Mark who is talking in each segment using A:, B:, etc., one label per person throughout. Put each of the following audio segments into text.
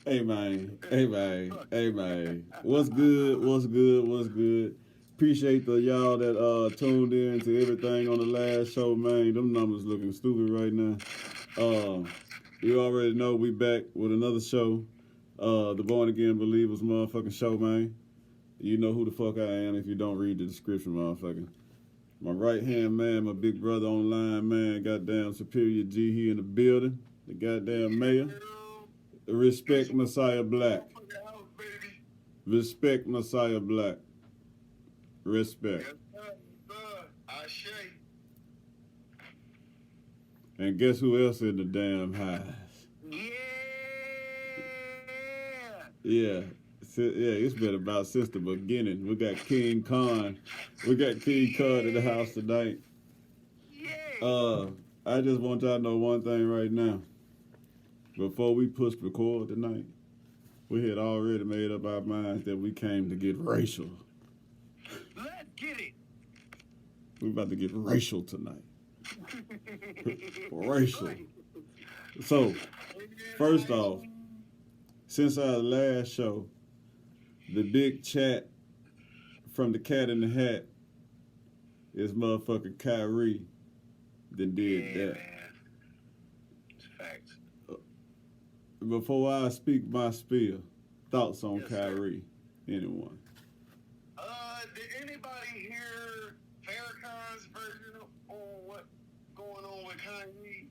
A: Hey man, hey man, hey man. What's good? What's good? What's good? Appreciate the y'all that tuned in to everything on the last show, man. Them numbers looking stupid right now. Uh, you already know we back with another show. The Born Again Believers motherfucking show, man. You know who the fuck I am if you don't read the description, motherfucker. My right hand man, my big brother online, man. Goddamn Superior G, he in the building. The goddamn mayor. Respect Messiah Black. Respect Messiah Black. Respect. And guess who else in the damn house? Yeah. Yeah, it's been about since the beginning. We got King Khan. We got King Khan in the house tonight. I just want y'all to know one thing right now. Before we push record tonight, we had already made up our minds that we came to get racial.
B: Let's get it.
A: We about to get racial tonight. Racial. So, first off, since our last show, the big chat from the Cat in the Hat is motherfucking Kyrie that did that.
B: Man. It's facts.
A: Before I speak my spiel, thoughts on
B: Yes,
A: Kyrie? Anyone?
C: Did anybody hear Farrakhan's version on what's going on with Kanye?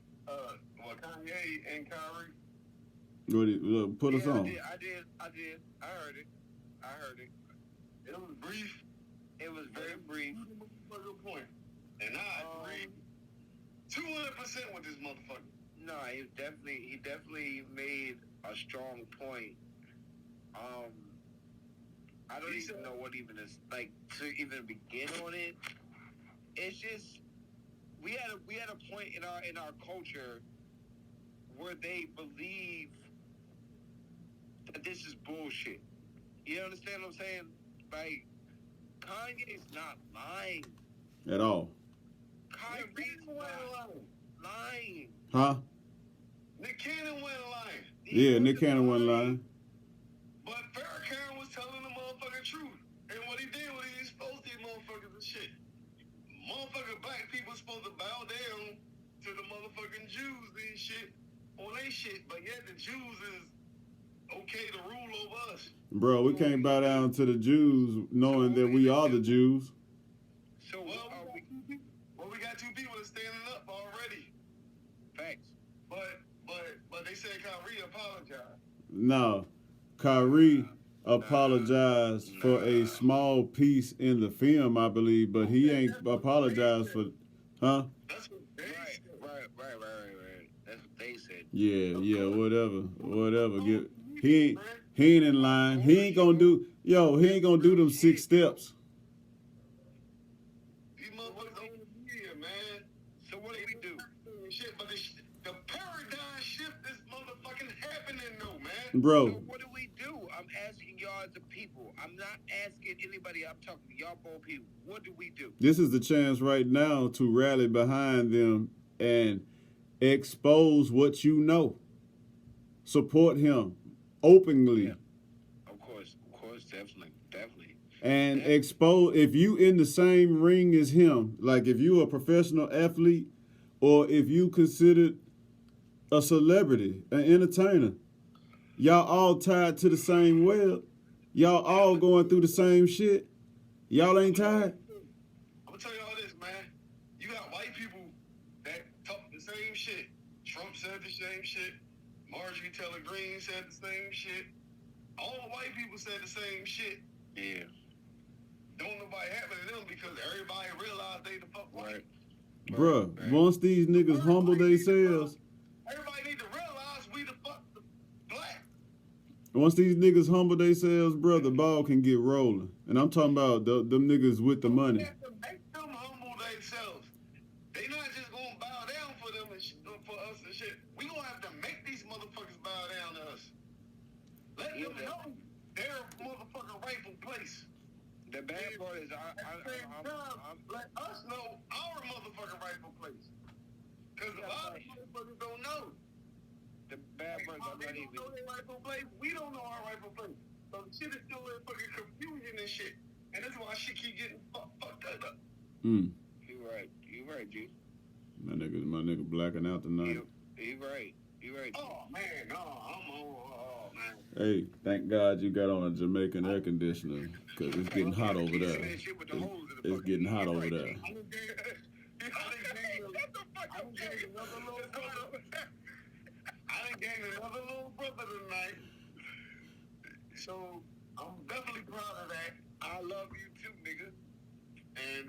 C: Kanye and Kyrie?
A: Put us on.
B: I did. I heard it.
C: It was brief.
B: It was very brief.
C: Point. And I agree 200% with this motherfucker.
B: No, he definitely made a strong point. I don't even know what even is like to even begin on it. It's just we had a point in our culture where they believe that this is bullshit. You understand what I'm saying? Like Kanye's not lying
A: At all.
B: Kyrie's not lying.
A: Huh?
C: Nick Cannon went lying.
A: Yeah, Nick Cannon wasn't lying.
C: But Farrakhan was telling the motherfucking truth. And what he did was he exposed these motherfuckers and shit. Motherfucking black people supposed to bow down to the motherfucking Jews and shit on their shit. But yet the Jews is okay to rule over us.
A: Bro, we can't bow down to the Jews knowing that we are the Jews.
B: So
C: we got two people that's standing up already.
B: Facts.
C: But they said Kyrie apologized.
A: No. Kyrie apologized for a small piece in the film, I believe, but he ain't apologized for, huh?
C: That's what they said.
B: Right. That's what they said.
A: Yeah, whatever. He ain't in line. He ain't gonna do them 6 steps.
C: These motherfuckers over the media, man.
B: So what do we do?
C: Shit, but the paradigm shift is motherfucking happening though, man.
A: Bro,
B: So what do we do? I'm asking y'all as a people. I'm not asking anybody. I'm talking to y'all both people. What do we do?
A: this is the chance right now to rally behind them and expose what you know. Support him openly.
B: Yeah. Of course, definitely.
A: And expose, if you in the same ring as him, like if you a professional athlete or if you considered a celebrity, an entertainer, y'all all tied to the same web. Y'all all going through the same shit. Y'all ain't tired?
C: I'm gonna tell y'all this, man. You got white people that talk the same shit. Trump said the same shit. Marjorie Taylor Greene said the same shit. All the white people said the same shit.
B: Yeah.
C: Don't nobody happen to them because everybody realized they the fuck white.
A: Bruh, once these niggas humble themselves,
C: Everybody need to realize we the fuck the black.
A: once these niggas humble themselves, bruh, the ball can get rolling. And I'm talking about them niggas with the money.
C: We have to make them humble themselves. They not just gonna bow down for them and for us and shit. We gonna have to make these motherfuckers bow down to us. Let them know their motherfucking rightful place.
B: The bad part is
C: Let us know our motherfucking rightful place. Because a lot of motherfuckers don't know.
B: the bad part is not
C: they
B: even.
C: don't know their rightful place. We don't know our rightful place. So the shit is still in fucking confusion and shit. And that's why shit keep getting fucked up.
A: Mm.
B: You right, G.
A: My nigga blacking out tonight.
B: You right, G.
C: Oh man, no, I'm on. Oh man.
A: Hey, thank God you got on a Jamaican air conditioner, cause it's getting hot over there. It's getting hot over there.
C: I done gained another little brother tonight. So I'm definitely proud of that. I love you too, nigga. And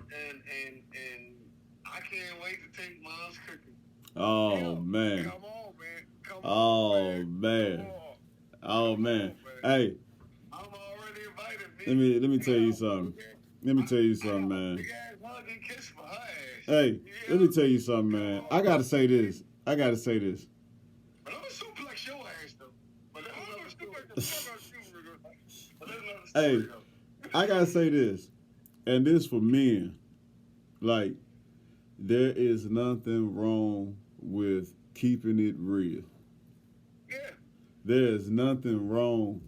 C: I can't wait to take mom's cooking.
A: Oh man.
B: Come on, man. Come
A: Oh
B: on,
A: man.
B: Come on.
A: Oh man. Hey,
C: I'm already invited, man.
A: let me tell you something. Let me tell you something, man.
C: Big ass hug and kiss for her ass.
A: Hey, let me tell you something, man. I gotta say this.
C: But I'm gonna suplex your ass though. But that's another story.
A: Hey, I gotta say this, and this for men. Like, there is nothing wrong with keeping it real.
C: Yeah.
A: There is nothing wrong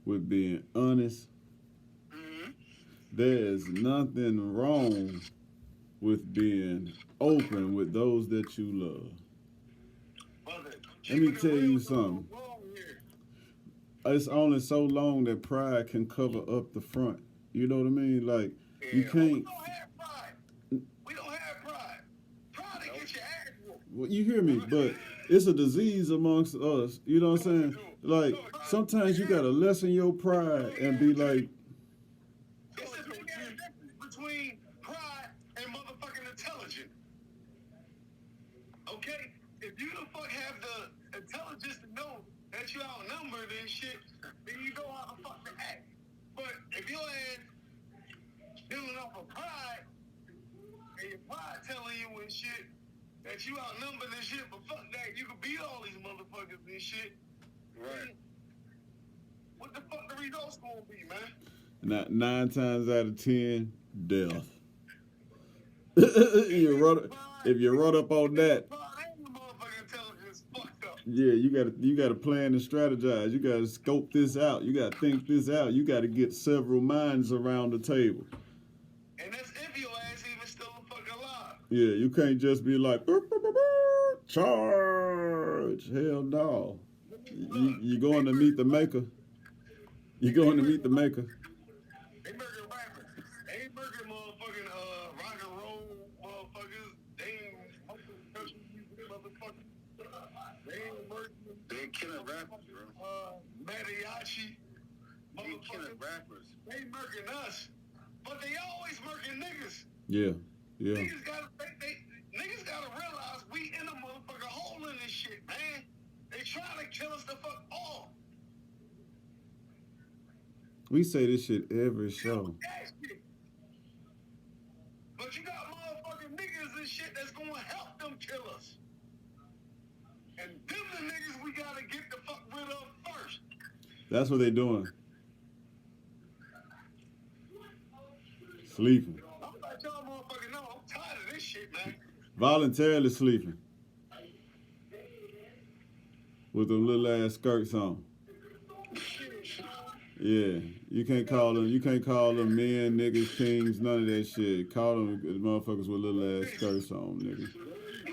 A: with being honest.
C: Mm-hmm.
A: There is nothing wrong with being open with those that you love.
C: Brother,
A: Let me
C: keeping it
A: tell
C: real
A: you
C: is
A: something.
C: wrong here.
A: It's only so long that pride can cover up the front. You know what I mean? Like, you
C: Yeah.
A: can't.
C: We don't have pride. We don't have pride. Pride to get your ass whooped.
A: Well, you hear me? But it's a disease amongst us. You know what I'm saying? Like, sometimes you gotta lessen your pride and be like,
C: It's a big ass difference between pride and motherfucking intelligence. Okay? If you the fuck have the intelligence to know that you outnumbered and shit, then you know how the fuck to act. But if your ass dealing off of pride, and your pride telling you and shit that you outnumbered and shit, but fuck that, you can beat all these motherfuckers and shit.
B: Right.
C: What the fuck the results gonna be, man?
A: 9 times out of 10, death. If you run up on that, yeah, you gotta plan and strategize. You gotta scope this out. You gotta think this out. You gotta get several minds around the table.
C: And that's if your ass even still fucking alive.
A: Yeah, you can't just be like, "Burr, burr, burr, burr, charge." Hell no. You going to meet the maker. You going to meet the maker.
C: They murder rappers. They ain't murder motherfucking rock and roll motherfuckers. They ain't country music motherfuckers. They ain't murder.
B: They killing rappers, bro.
C: Mariachi.
B: They killing
C: Motherfuckers.
B: rappers.
C: They murking us. But they always murking niggas.
A: Yeah.
C: Niggas gotta realize we in a motherfucking hole in this shit, man. They trying to kill us the fuck off.
A: We say this shit every show.
C: But you got motherfucking niggas and shit that's gonna help them kill us. And them the niggas we gotta get the fuck rid of first.
A: That's what they doing. Sleeping.
C: I'm like y'all motherfucking know, I'm tired of this shit, man.
A: Voluntarily sleeping. With them little ass skirts on. Yeah, you can't call them men, niggas, kings, none of that shit. Call them motherfuckers with little ass skirts on, niggas.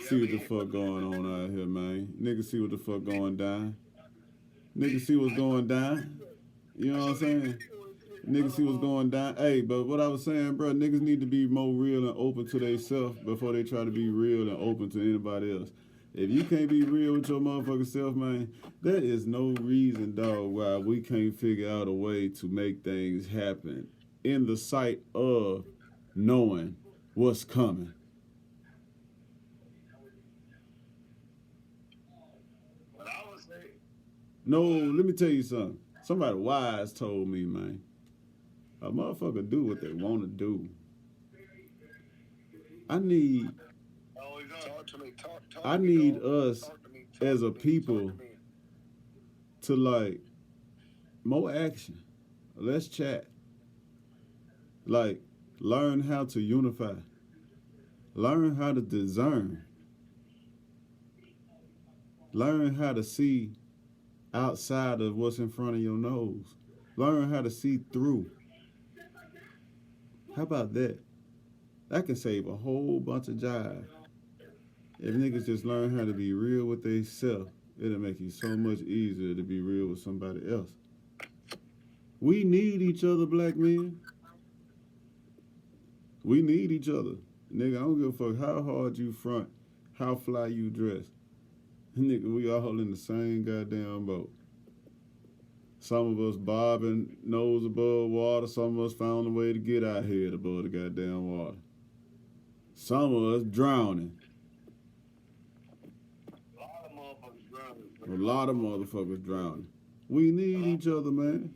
A: See what the fuck going on out here, man. Niggas see what the fuck going down. Niggas see what's going down. You know what I'm saying? Niggas see what's going down. Hey, but what I was saying, bro, niggas need to be more real and open to themselves before they try to be real and open to anybody else. If you can't be real with your motherfucking self, man, there is no reason, dog, why we can't figure out a way to make things happen in the sight of knowing what's coming. No, let me tell you something. Somebody wise told me, man, a motherfucker do what they want to do. I need us as a people to like more action. Let's chat. Like, learn how to unify. Learn how to discern. Learn how to see outside of what's in front of your nose. Learn how to see through. How about that? That can save a whole bunch of jive. If niggas just learn how to be real with themselves, it'll make it so much easier to be real with somebody else. We need each other, black men. We need each other. Nigga, I don't give a fuck how hard you front, how fly you dress. Nigga, we all in the same goddamn boat. Some of us bobbing nose above water. Some of us found a way to get our head above the goddamn water. Some of us drowning. A lot of motherfuckers drowning. We need each other, man.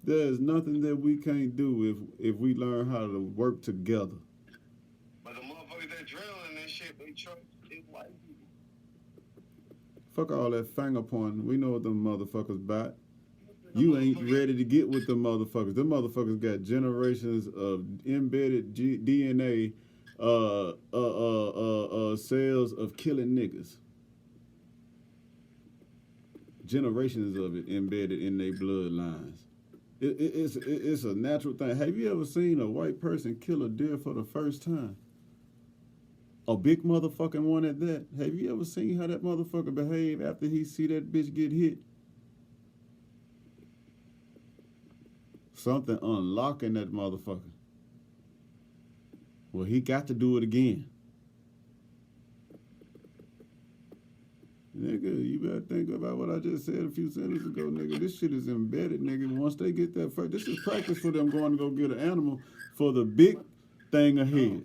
A: There's nothing that we can't do if we learn how to work together.
C: But the motherfuckers that drowning and shit, they trust white people.
A: Fuck all that finger pointing. We know what them motherfuckers about. You ain't ready to get with them motherfuckers. Them motherfuckers got generations of embedded DNA cells of killing niggas. Generations of it embedded in their bloodlines. It's a natural thing. Have you ever seen a white person kill a deer for the first time? A big motherfucking one at that. Have you ever seen how that motherfucker behave after he see that bitch get hit? Something unlocking that motherfucker. Well, he got to do it again. Nigga, you better think about what I just said a few sentences ago, nigga. This shit is embedded, nigga. Once they get that first, this is practice for them going to go get an animal for the big thing ahead.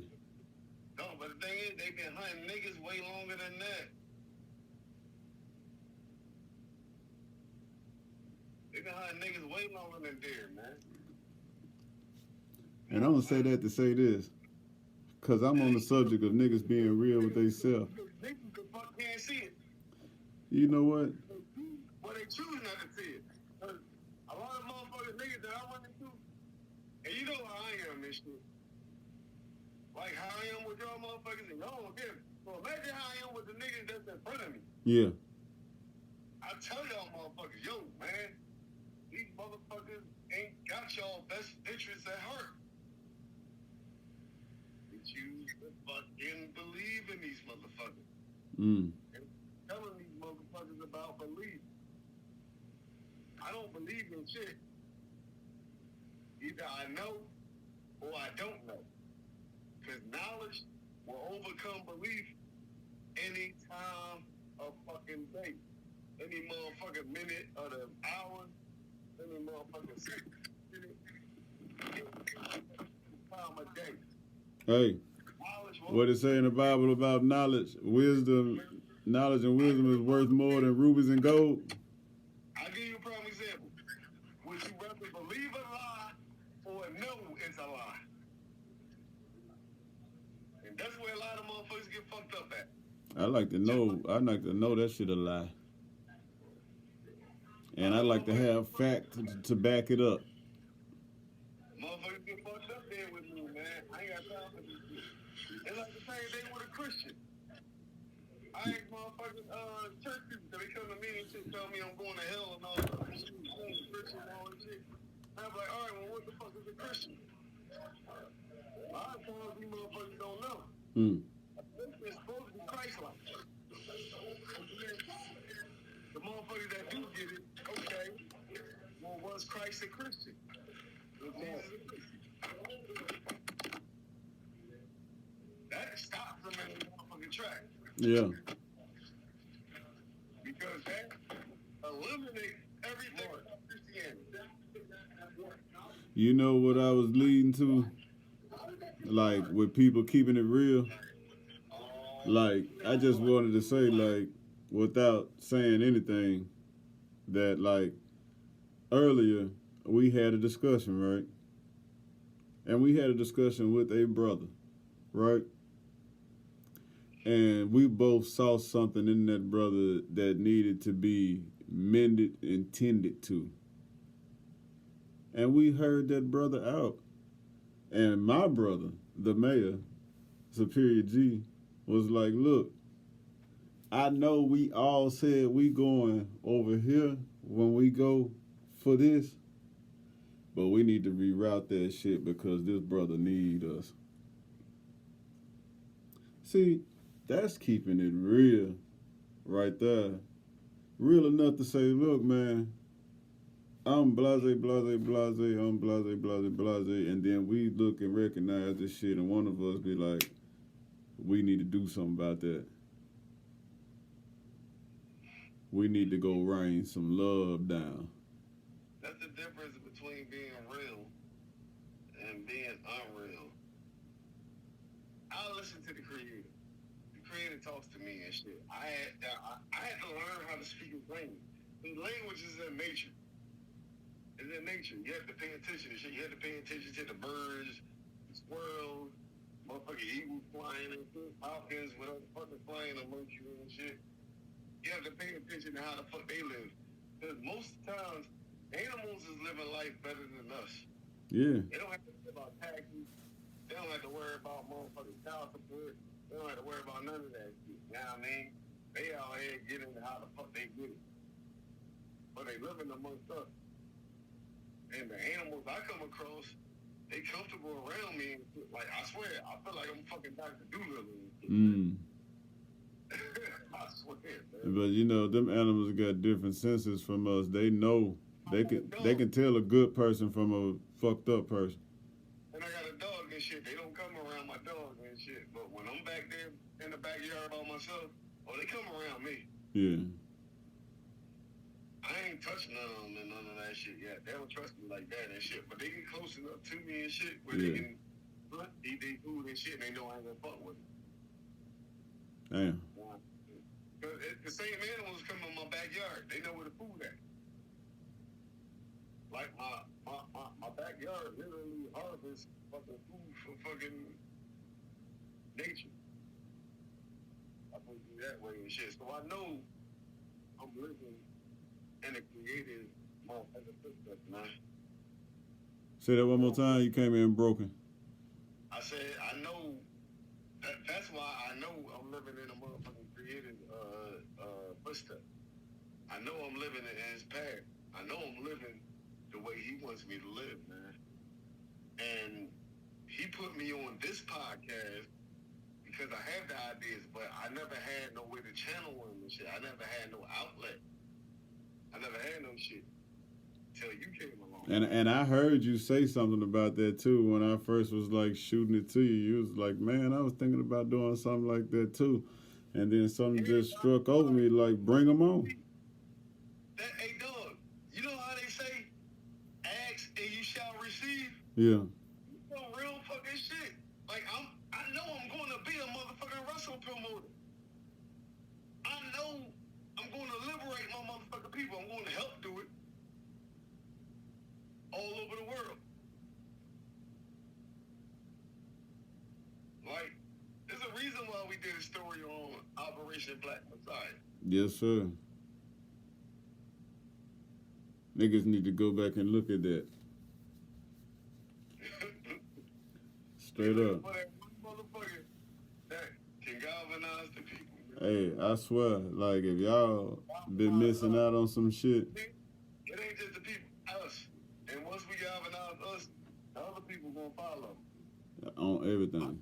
C: No, but the thing is, they've been hunting niggas way longer than that. They've been hunting niggas way longer than deer, man.
A: And I'm going to say that to say this. Because I'm on the subject of niggas being real with themselves.
C: Niggas the fuck can't see it.
A: You know what?
C: Well, they choose not to see it. A lot of motherfuckers niggas that I run into, and you know how I am this shit. Like how I am with y'all motherfuckers, and y'all don't get it. So imagine how I am with the niggas that's in front of me.
A: Yeah.
C: I tell y'all motherfuckers, yo, man, these motherfuckers ain't got y'all best interests at heart. You choose to fucking believe in these motherfuckers.
A: Mm.
C: Telling these motherfuckers about belief. I don't believe in shit. Either I know or I don't know. Because knowledge will overcome belief any time of fucking day. Any motherfucking minute of the hour. Any motherfucking second. Any time of day.
A: Hey, what it say in the Bible about knowledge, wisdom, knowledge and wisdom is worth more than rubies and gold?
C: I'll give you a prime example. Would you rather believe a lie or know it's a lie? And that's where a lot of motherfuckers get fucked up at.
A: I like to know that shit a lie. And I like to have facts to back it up.
C: Motherfuckers get fucked up there with me, man. I ain't got time for this shit. It's like the same thing with a Christian. I ask motherfuckers, church people, they come to me and shit, tell me I'm going to hell and all that shit, Christian and all that shit. I'm like, all right, well, what the fuck is a Christian? A lot of times these motherfuckers don't know. It's supposed to be Christ-like. The motherfuckers that do get it, okay, well, was Christ a Christian? Was Jesus a Christian? That stops them in the motherfucking track.
A: Yeah.
C: Because that eliminates everything from Christianity.
A: You know what I was leading to? Like, with people keeping it real? Like, I just wanted to say, like, without saying anything, that, like, earlier we had a discussion, right? And we had a discussion with a brother, right? And we both saw something in that brother that needed to be mended and tended to. And we heard that brother out. And my brother, the mayor, Superior G, was like, look, I know we all said we going over here when we go for this, but we need to reroute that shit because this brother need us. See, that's keeping it real right there. Real enough to say, look, man, I'm blase, blase, blase, I'm blase, blase, blase, and then we look and recognize this shit, and one of us be like, we need to do something about that. We need to go rain some love down.
C: That's the difference between being real and being unreal. I listen to the creator. The creator talks to me and shit. I had to learn how to speak his language. The language is in nature. It's in nature. You have to pay attention to shit. You have to pay attention to the birds, the squirrels, motherfucking eagles flying and shit, falcons, whatever the fuck is flying amongst you and shit. You have to pay attention to how the fuck they live. Because most times, animals is living life better than us.
A: Yeah.
C: They don't have to worry about taxes. They don't have to worry about motherfucking child support. They don't have to worry about none of that shit. You know what I mean? They out here getting how the fuck they get it. But they living amongst us. And the animals I come across, they comfortable around me and shit. Like, I swear, I feel like I'm fucking Dr. Doolittle and shit. I swear, man.
A: But you know, them animals got different senses from us. They know they can tell a good person from a fucked up person.
C: And I got a dog and shit. They don't come around my dog and shit. But when I'm back there in the backyard by myself, they come around me.
A: Yeah.
C: I ain't touched none of them and none of that shit yet. They don't trust me like that and shit. But they get close enough to me and shit where they can eat their food and shit and they know I ain't gonna fuck with them.
A: Damn.
C: The same animals come in my backyard. They know where the food at. Like my backyard literally harvests fucking food for fucking nature. I put it that way and shit. So I know I'm living in a creative motherfucking footstep, man.
A: Say that one more time. You came in broken.
C: I said I know. That's why I know I'm living in a motherfucking creative footstep. I know I'm living in his path. I know I'm living the way he wants me to live, man. And he put me on this podcast because I have the ideas, but I never had no way to channel them and shit. I never had no outlet. I never had no shit till you came along.
A: And I heard you say something about that too when I first was like shooting it to you. You was like, man, I was thinking about doing something like that too. And then something just struck over me like, bring them on.
C: Hey, dog, you know how they say, ask and you shall receive?
A: Yeah.
C: Some real fucking shit. Like, I know I'm going to be a motherfucking wrestling promoter. I know I'm going to liberate my motherfucking people. I'm going to help do it all over the world. Like, there's a reason why we did a story on Operation Black Messiah.
A: Yes, sir. Niggas need to go back and look at that. Straight up.
C: For that one motherfucker that can galvanize the people.
A: Hey, I swear, like, if y'all been missing out on some shit.
C: It ain't just the people, us. And once we galvanize us, the other people gonna follow.
A: On everything.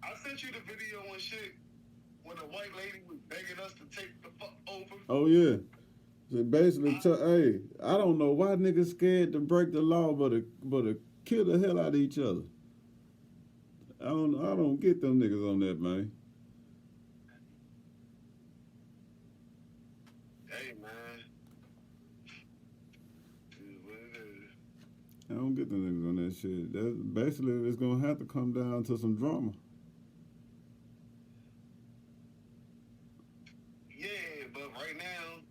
C: I sent you the video and shit when a white lady was begging us to take the fuck over.
A: Oh, yeah. So basically, hey, I don't know why niggas scared to break the law, but to kill the hell out of each other. I don't get them niggas on that, man.
C: Hey, man. It is what it is.
A: I don't get them niggas on that shit. That's basically, it's gonna have to come down to some drama.
C: Yeah, but right now,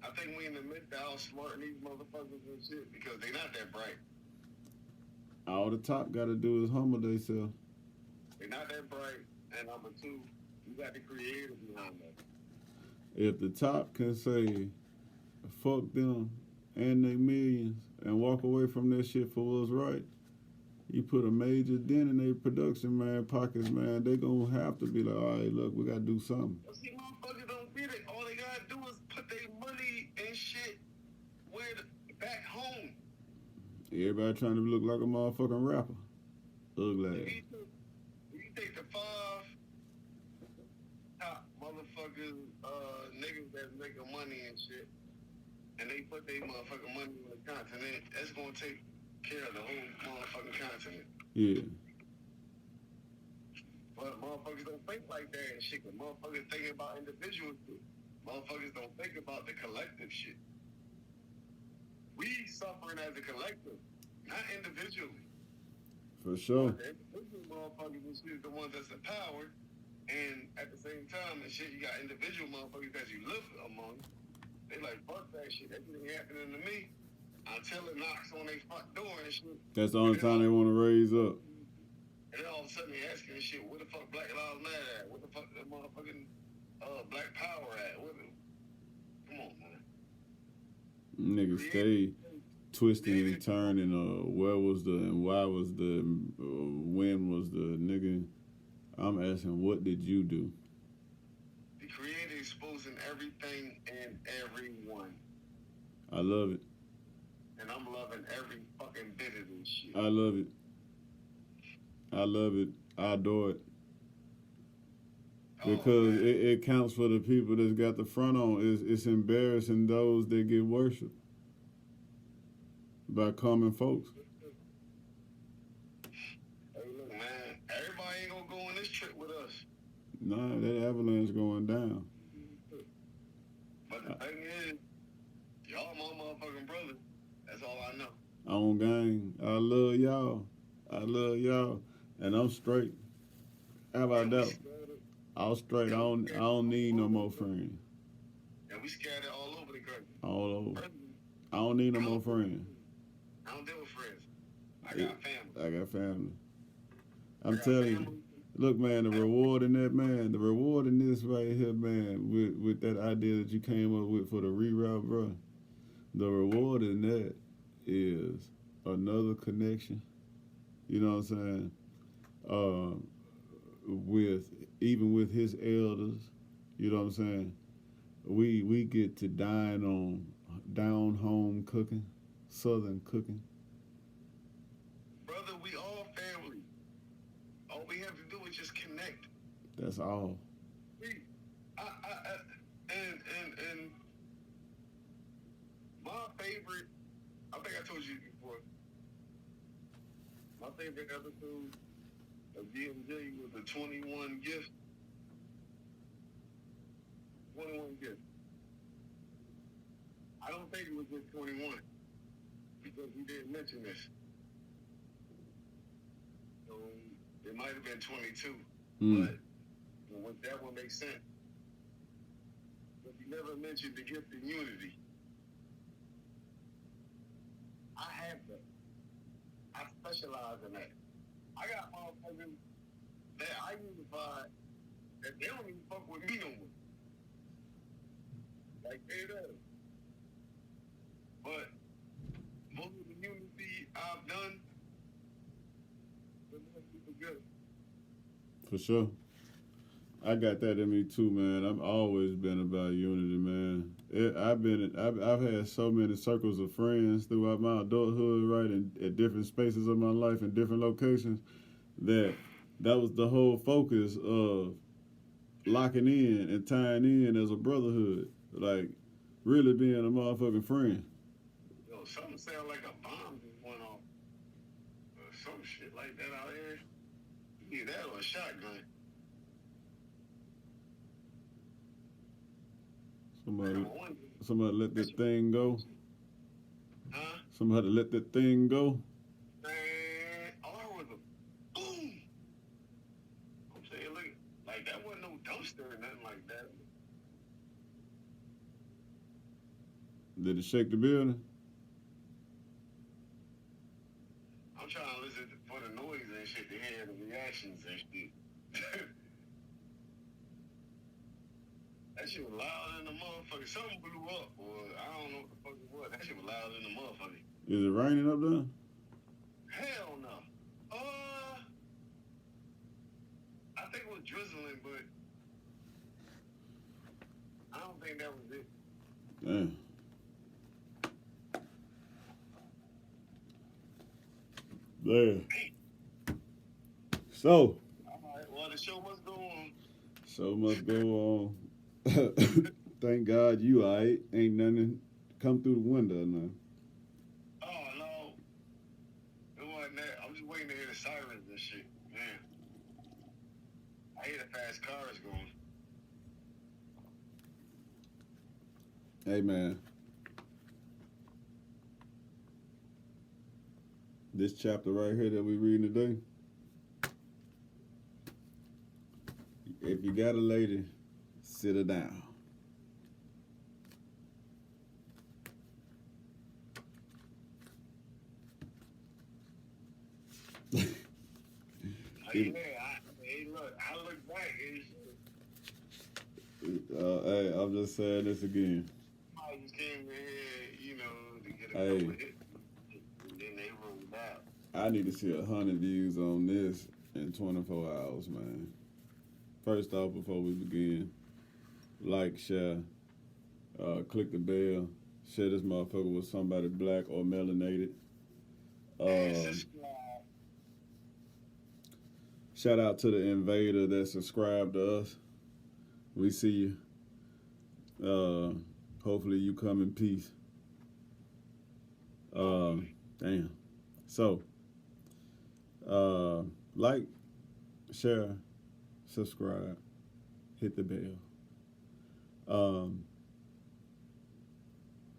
C: I think we in the midst of outsmarting these motherfuckers and shit because they not that bright.
A: All the top got to do is humble themselves.
C: They not that bright. And number two, you got the creators behind that.
A: If the top can say, fuck them and they millions and walk away from that shit for what's right, you put a major dent in their production, man, pockets, man, they gonna have to be like, all right, look, we got to do something.
C: See,
A: Everybody trying to look like a motherfucking rapper. Ugly ass.
C: If you take the 5 top motherfuckers, niggas that's making money and shit, and they put their motherfucking money on the continent, that's gonna take care of the whole motherfucking continent.
A: Yeah.
C: But motherfuckers don't think like that and shit. Cause motherfuckers thinking about individual shit. Motherfuckers don't think about the collective shit. We suffering as a collective, not individually.
A: For sure.
C: The individual motherfuckers and shit is the ones that's in power. And at the same time, and shit, you got individual motherfuckers that you live among. They like, fuck that shit. That shit ain't happening to me until it knocks on their front door and shit.
A: That's the only time they want to raise up.
C: And then all of a sudden they asking and shit, where the fuck Black Lives Matter at? Where the fuck the motherfucking Black Power at? Come on, man.
A: Niggas stay twisting and turning. Where was the and why was the when was the nigga? I'm asking, what did you do?
C: The creator exposing everything and everyone.
A: I love it.
C: And I'm loving every fucking bit of this shit.
A: I love it. I love it. I adore it. Because it counts for the people that's got the front on. It's embarrassing those that get worshipped by common folks.
C: Hey, look, man, everybody ain't gonna go on this trip with us.
A: Nah, that avalanche going down.
C: But the thing is, y'all my motherfucking brother. That's all I know.
A: On gang. I love y'all. I love y'all. And I'm straight. How about that? I'm straight. I don't need no more friends.
C: And we scattered all over the country.
A: All over. I don't need no more friends.
C: I don't deal with friends. I got family.
A: I got family. I'm telling you. Look, man, the reward in that, man, the reward in this right here, man, with that idea that you came up with for the reroute, bro, the reward in that is another connection. You know what I'm saying? Even with his elders, you know what I'm saying? We get to dine on down home cooking, southern cooking.
C: Brother, we all family. All we have to do is just connect.
A: That's all.
C: And my favorite, I think I told you before, my favorite episode of DMJ was the 21 gift. 21 gift. I don't think it was just 21 because he didn't mention this. So it might have been 22, but that one makes sense. But he never mentioned the gift of unity. I have that. I specialize in that. I got motherfuckers that I unify that they don't even fuck with me no more. Like they does. But most of the unity I've done, they're super good.
A: For sure. I got that in me too, man. I've always been about unity, man. I've had so many circles of friends throughout my adulthood, right, and at different spaces of my life and different locations, that was the whole focus of locking in and tying in as a brotherhood, like really being a motherfucking friend.
C: Yo, something sound like a bomb just went off, or some shit like that out here. Yeah, that or a shotgun.
A: Somebody let that thing go.
C: Huh?
A: Somebody let that thing go.
C: Man, all I was a boom. I'm saying, look, like that wasn't no dumpster or nothing like that.
A: Did it shake the building?
C: I'm trying to listen for the noise and shit to hear the reactions and shit. That shit was loud in the motherfucker. Something blew up, or I don't know what the fuck it was. That shit was loud in the motherfucker.
A: Is it raining up there?
C: Hell no. I think it was drizzling, but I don't think that was it.
A: Damn. There. So.
C: All right, well, the show must go on.
A: Show must go on. Thank God you alright. Ain't nothing come through the window now.
C: Oh, no. It wasn't that. I'm just waiting to hear the sirens and shit. Man. I hear the fast cars going.
A: Hey, man. This chapter right here that we reading today. If you got a lady, sit her down.
C: Hey, look, I look back.
A: Hey, I'm just saying this again.
C: I just came in here, you know, to get a
A: Hey.
C: couple hits. And then they rolled out.
A: I need to see 100 views on this in 24 hours, man. First off, before we begin, like, share, click the bell, share this motherfucker with somebody black or melanated. Shout out to the invader that subscribed to us. We see you. Hopefully you come in peace. Damn. So, like, share, subscribe, hit the bell.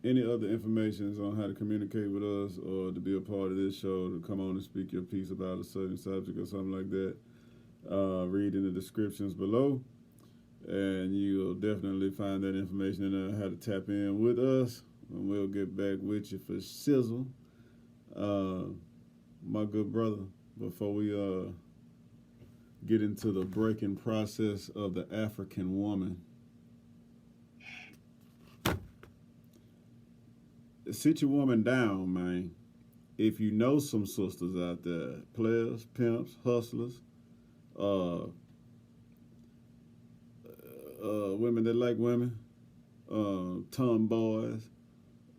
A: Any other information on how to communicate with us or to be a part of this show, to come on and speak your piece about a certain subject or something like that, read in the descriptions below. And you'll definitely find that information in there, how to tap in with us. And we'll get back with you for sizzle. My good brother, before we get into the breaking process of the African woman, sit your woman down, man. If you know some sisters out there, players, pimps, hustlers, women that like women, tomboys,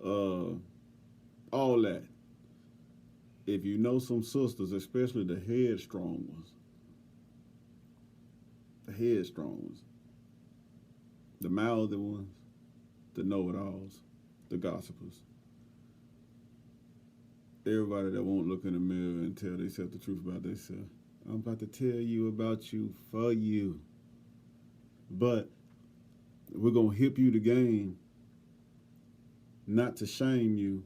A: all that. If you know some sisters, especially the headstrong ones, the mouthy ones, the know-it-alls, the gossipers, everybody that won't look in the mirror and tell themselves the truth about themselves. I'm about to tell you about you for you. But we're going to hip you the game, not to shame you,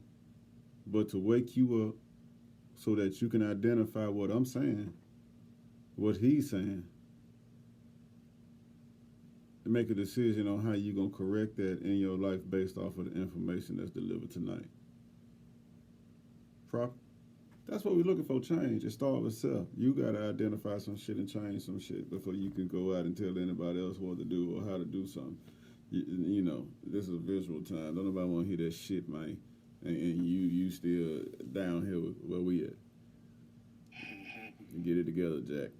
A: but to wake you up so that you can identify what I'm saying, what he's saying, and make a decision on how you're going to correct that in your life based off of the information that's delivered tonight. Proper? That's what we're looking for, change. It starts with self. You got to identify some shit and change some shit before you can go out and tell anybody else what to do or how to do something. You know, this is a visual time. Don't nobody want to hear that shit, man. And you still down here where we at. Get it together, Jack.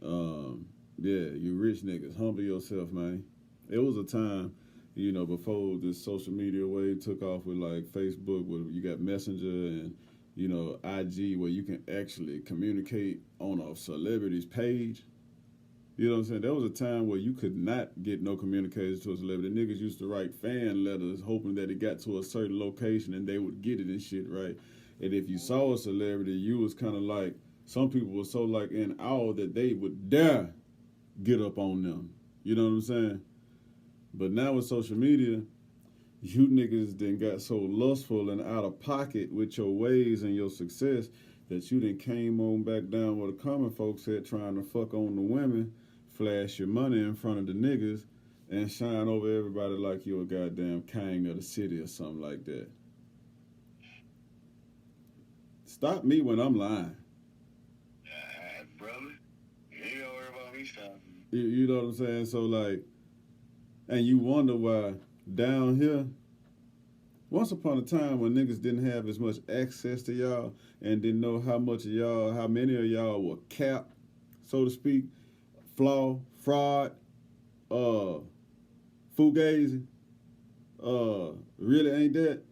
A: Yeah, you rich niggas, humble yourself, man. It was a time, you know, before this social media wave took off with like Facebook, where you got Messenger and, you know, IG, where you can actually communicate on a celebrity's page. You know what I'm saying? There was a time where you could not get no communication to a celebrity. Niggas used to write fan letters hoping that it got to a certain location and they would get it and shit, right? And if you saw a celebrity, you was kind of like, some people were so like in awe that they would dare get up on them. You know what I'm saying? But now with social media, you niggas then got so lustful and out of pocket with your ways and your success that you then came on back down where the common folks at, trying to fuck on the women, flash your money in front of the niggas, and shine over everybody like you're a goddamn king of the city or something like that. Stop me when I'm lying.
C: Brother, you ain't gotta worry about me stopping.
A: You know what I'm saying? So like, and you wonder why down here, once upon a time when niggas didn't have as much access to y'all and didn't know how many of y'all were capped, so to speak, fraud, fugazi, really ain't that.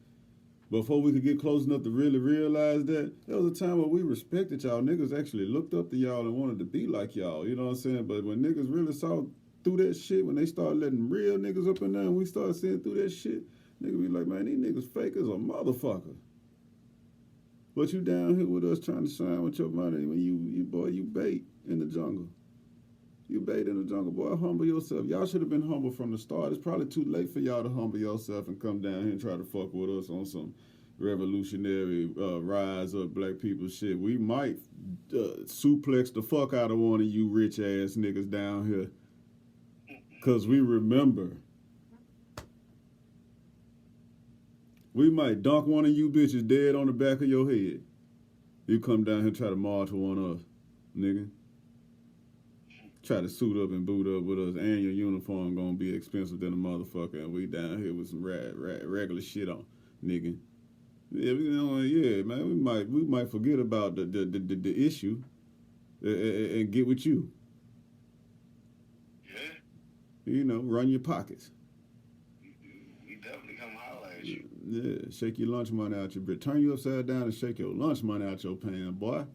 A: before we could get close enough to really realize that, there was a time where we respected y'all. Niggas actually looked up to y'all and wanted to be like y'all. You know what I'm saying? But when niggas really saw through that shit, when they started letting real niggas up in there and we started seeing through that shit, niggas be like, man, these niggas fake as a motherfucker. But you down here with us trying to shine with your money when you boy, you bait in the jungle. You bait in the jungle, boy, humble yourself. Y'all should have been humble from the start. It's probably too late for y'all to humble yourself and come down here and try to fuck with us on some revolutionary rise up black people shit. We might suplex the fuck out of one of you rich ass niggas down here. Cause we remember. We might dunk one of you bitches dead on the back of your head. You come down here and try to march with one of us, nigga. Try to suit up and boot up with us, and your uniform gonna be expensive than a motherfucker, and we down here with some regular shit on, nigga. Yeah, man, we might forget about the issue and get with you.
C: Yeah.
A: You know, run your pockets.
C: We definitely come holler at you.
A: Yeah, shake your lunch money out your bread. Turn you upside down and shake your lunch money out your pan, boy.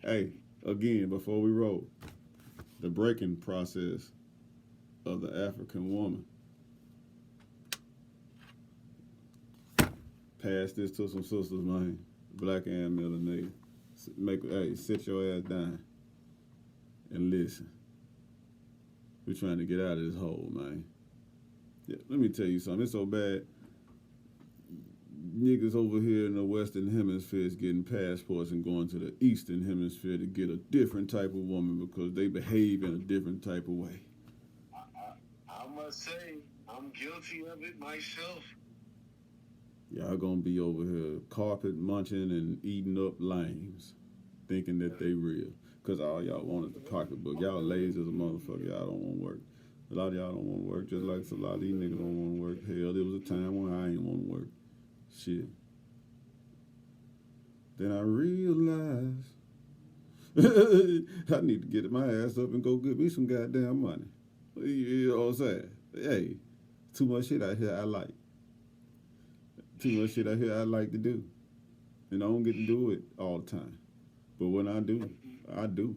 A: Hey, again, before we roll, the breaking process of the African woman. Pass this to some sisters, man. Black and melanated. Sit your ass down and listen. We're trying to get out of this hole, man. Yeah, let me tell you something. It's so bad. Niggas over here in the Western Hemisphere is getting passports and going to the Eastern Hemisphere to get a different type of woman because they behave in a different type of way.
C: I must say, I'm guilty of it myself.
A: Y'all gonna be over here carpet munching and eating up lames, thinking that they real. Because all y'all want is the pocketbook. Y'all lazy as a motherfucker. Y'all don't want to work. A lot of y'all don't want to work, just like a lot of these niggas don't want to work. Hell, there was a time when I ain't want to work. Shit. Then I realized I need to get my ass up and go get me some goddamn money. You know what I'm saying? Hey, too much shit out here I like. Too much shit out here I like to do. And I don't get to do it all the time. But when I do, I do.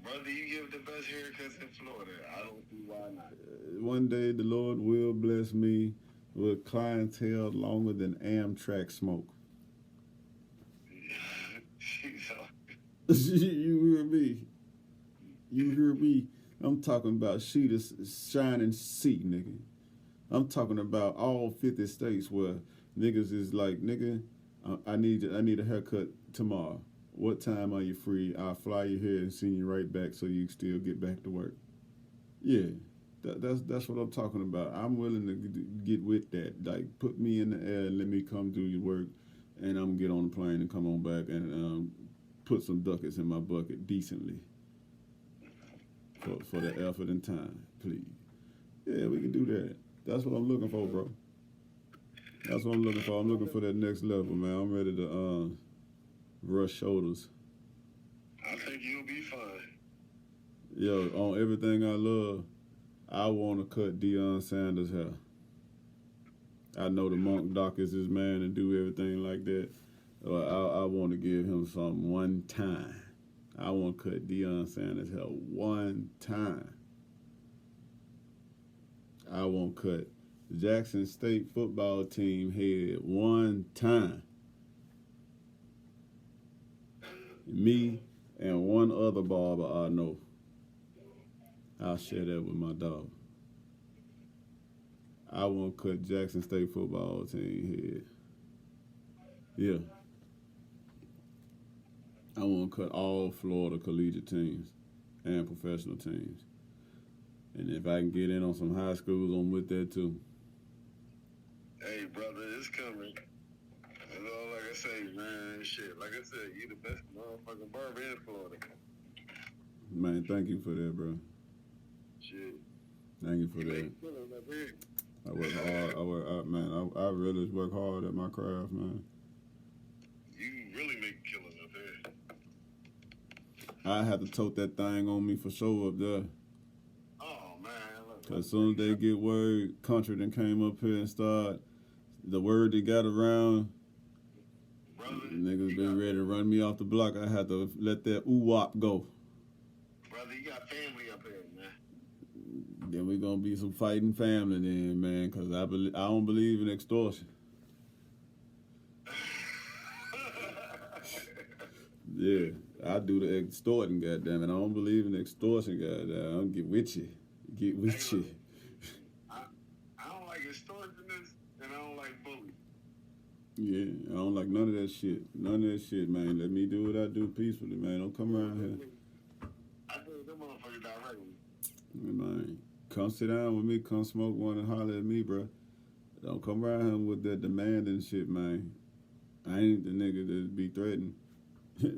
C: Brother, you give the best haircuts in Florida. I don't see why not.
A: One day the Lord will bless me with clientele longer than Amtrak smoke. You hear me? You hear me? I'm talking about sheet of shining seat, nigga. I'm talking about all 50 states where niggas is like, nigga, I need a haircut tomorrow. What time are you free? I'll fly you here and send you right back so you can still get back to work. Yeah, that's what I'm talking about. I'm willing to get with that. Like, put me in the air and let me come do your work, and I'm gonna get on the plane and come on back and put some ducats in my bucket decently for the effort and time, please. Yeah, we can do that. That's what I'm looking for, bro. That's what I'm looking for. I'm looking for that next level, man. I'm ready to rush shoulders.
C: I think you'll be fine.
A: Yo, on everything I love, I want to cut Deion Sanders' hair. I know the Monk Doc is his man and do everything like that. I want to give him something one time. I want to cut Deion Sanders' hair one time. I want to cut Jackson State football team head one time. Me and one other barber I know. I'll share that with my dog. I want to cut Jackson State football team head. Yeah. I want to cut all Florida collegiate teams and professional teams. And if I can get in on some high schools, I'm with that too.
C: Hey, brother, it's coming. That's all I can say, man. Shit, like I said, you the best motherfucking barber in Florida.
A: Man, thank you for that, bro.
C: Shit.
A: Thank you for that. I work hard. I really work hard at my craft, man.
C: You really make killers up there.
A: I have to tote that thing on me for sure up there.
C: Oh, man, look.
A: Cause as soon as they get word, country then came up here and start the word that got around.
C: Brother,
A: Niggas been ready to run me off the block. I had to let that oo-wop go.
C: brother, you got family up here, man.
A: Then we gonna be some fighting family then, man. Cause I don't believe in extortion. Yeah, I do the extorting, goddamn it. I don't believe in extortion, goddamn. I don't get with you. Get with you.
C: I don't like extortionists and I don't like bullies.
A: Yeah, I don't like none of that shit. None of that shit, man. Let me do what I do peacefully, man. Don't come around here.
C: I told them motherfuckers directly.
A: Yeah, man, come sit down with me. Come smoke one and holler at me, bro. Don't come around here with that demanding shit, man. I ain't the nigga that be threatened.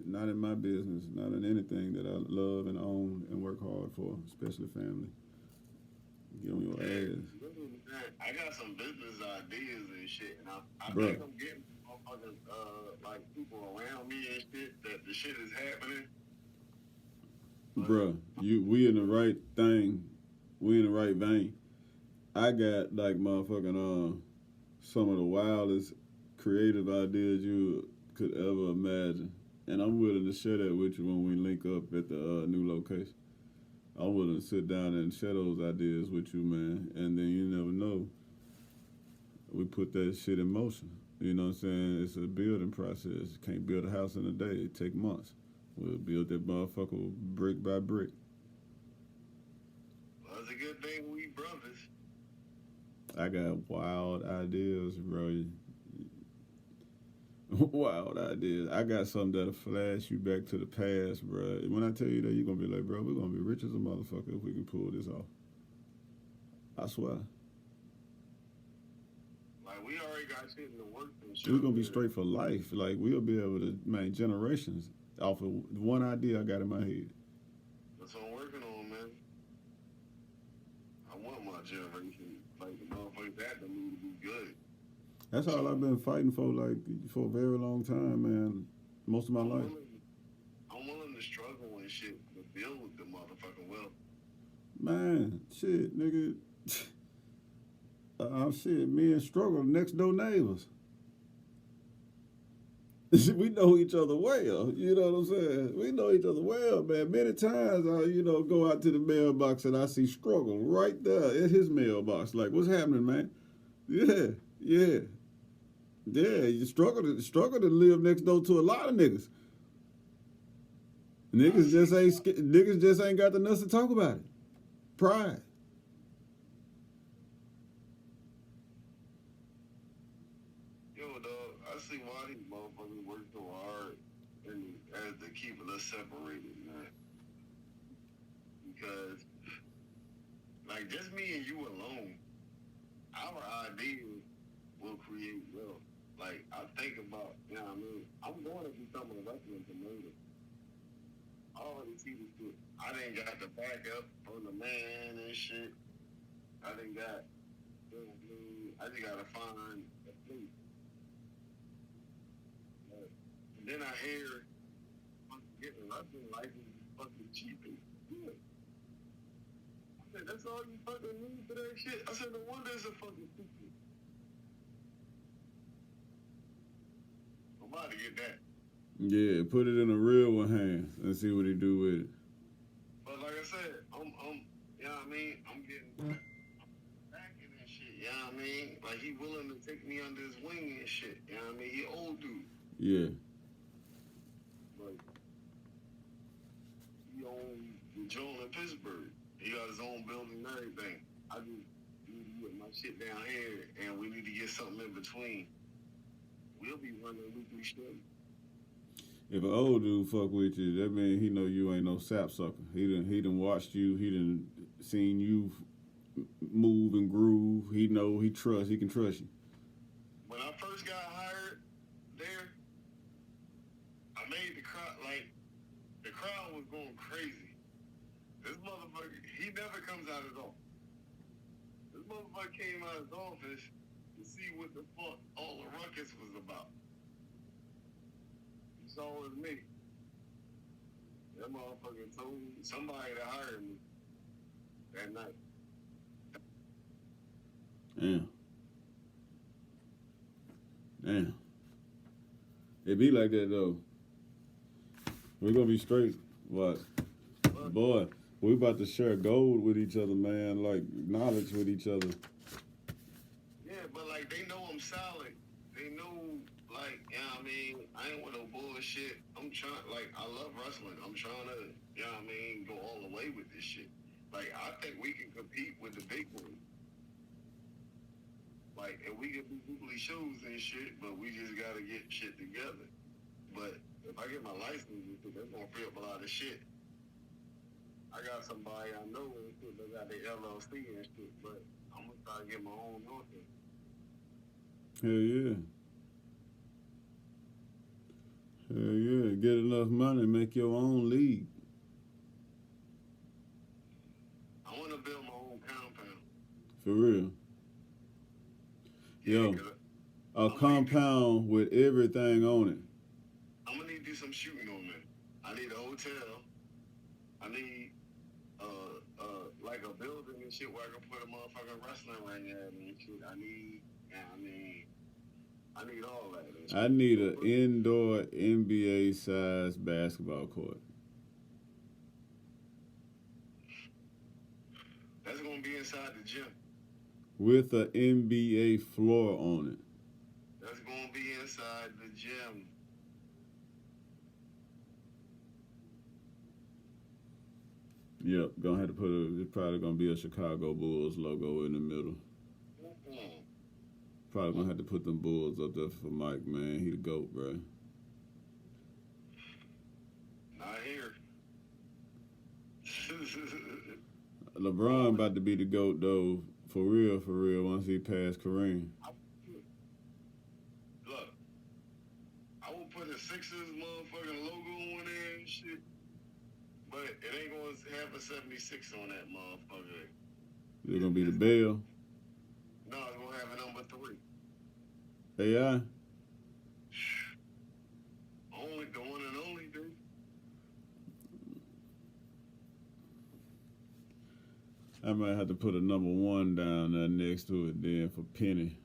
A: Not in my business. Not in anything that I love and own and work hard for, especially family. Get on your ass.
C: I got some business ideas and shit, and I
A: Bruh.
C: think I'm getting motherfuckers, like people around me and shit, that the shit is happening.
A: Bruh, we in the right thing. We in the right vein. I got like motherfucking some of the wildest creative ideas you could ever imagine. And I'm willing to share that with you when we link up at the new location. I'm willing to sit down and share those ideas with you, man. And then you never know. We put that shit in motion. You know what I'm saying? It's a building process. You can't build a house in a day. It take months. We'll build that motherfucker brick by brick.
C: Well, it's a good thing we brothers.
A: I got wild ideas, bro. Wild ideas. I got something that'll flash you back to the past, bro. When I tell you that, you're going to be like, bro, we're going to be rich as a motherfucker if we can pull this off. I swear.
C: Like, we already got shit in the works and shit.
A: We're going to be straight for life. Like, we'll be able to make generations off of one idea I got in my head.
C: That's what I'm working on, man. I want my generation, like, the motherfuckers that to me to be good.
A: That's all I've been fighting for, like, for a very long time, man. Most of my life.
C: I'm willing to struggle and shit to build the motherfucking wealth.
A: Man, shit, nigga. Shit, me and Struggle, next door neighbors. We know each other well, you know what I'm saying? We know each other well, man. Many times I, go out to the mailbox and I see Struggle right there in his mailbox. Like, what's happening, man? Yeah. Yeah, you struggle to live next door to a lot of niggas. Niggas just ain't got the nuts to talk about it. Pride.
C: Yo, dog, I see why these motherfuckers work so hard and as to keep us separated, man. Because, like, just me and you alone, our ideas will create wealth. Like, I think about, you know what I mean? I'm going to become a wrestling promoter. I already see this shit. I done got the backup from the man and shit. I done got, you know what I mean? I just got to find a place. And then I hear, getting wrestling license is fucking cheap as shit. I said, that's all you fucking need for that shit? I said, no wonder it's a fucking secret. I'm about to get that.
A: Yeah, put it in a real one hand and see what he do with it.
C: But like I said, I'm you know what I mean? I'm getting back in that shit, you know what I mean? Like, he willing to take me under his wing and shit, you know what I mean? He old dude.
A: Yeah.
C: Like, he owns the joint in Pittsburgh. He got his own building and everything. I just need to get my shit down here, and we need to get something in between. We'll be running weekly shit.
A: If an old dude fuck with you, that mean he know you ain't no sapsucker. He done watched you. He done seen you move and groove. He know he can trust you.
C: When I first got hired there, I made the crowd was going crazy. This motherfucker, he never comes out of his office. This motherfucker came out of his office to see what the fuck all the ruckus was about. He saw it was me. That motherfucker told somebody to hire me that night.
A: Damn. Damn. It be like that though. We're gonna be straight. What? Boy, we about to share gold with each other, man. Like knowledge with each other.
C: Yeah, but like they know I'm solid. They know, like, I mean, I ain't with no bullshit. I'm trying, like, I love wrestling. I'm trying to, I mean, go all the way with this shit. Like, I think we can compete with the big boys. Like, and we can do weekly shows and shit, but we just gotta get shit together. But if I get my license, that's gonna free up a lot of shit. I got somebody I know and shit that got the LLC and shit, but I'm gonna try to get my own nothing.
A: Hell yeah. Hell yeah. Get enough money, make your own league.
C: I want to build my own compound.
A: For real.
C: Yeah,
A: Yo, a compound with everything on it.
C: I'm gonna need to do some shooting on it. I need a hotel. I need like a building and shit where I can put a motherfucking wrestling ring at and shit. I need all that.
A: I need an indoor NBA size basketball court.
C: That's gonna be inside the gym.
A: With an NBA floor on it.
C: That's gonna be inside the gym.
A: Yep, gonna have to put it's probably gonna be a Chicago Bulls logo in the middle.
C: Mm-hmm.
A: Probably gonna have to put them Bulls up there for Mike, man. He the GOAT, bro.
C: Not here.
A: LeBron about to be the GOAT, though, for real, once he passed Kareem.
C: Look, I will put a Sixers motherfucking logo on there and shit, but it ain't gonna have a 76 on that motherfucker.
A: It's gonna be the Bell.
C: No, it's gonna have a number 3.
A: AI?
C: Only the one and only, dude.
A: I might have to put a number 1 down there next to it then for Penny.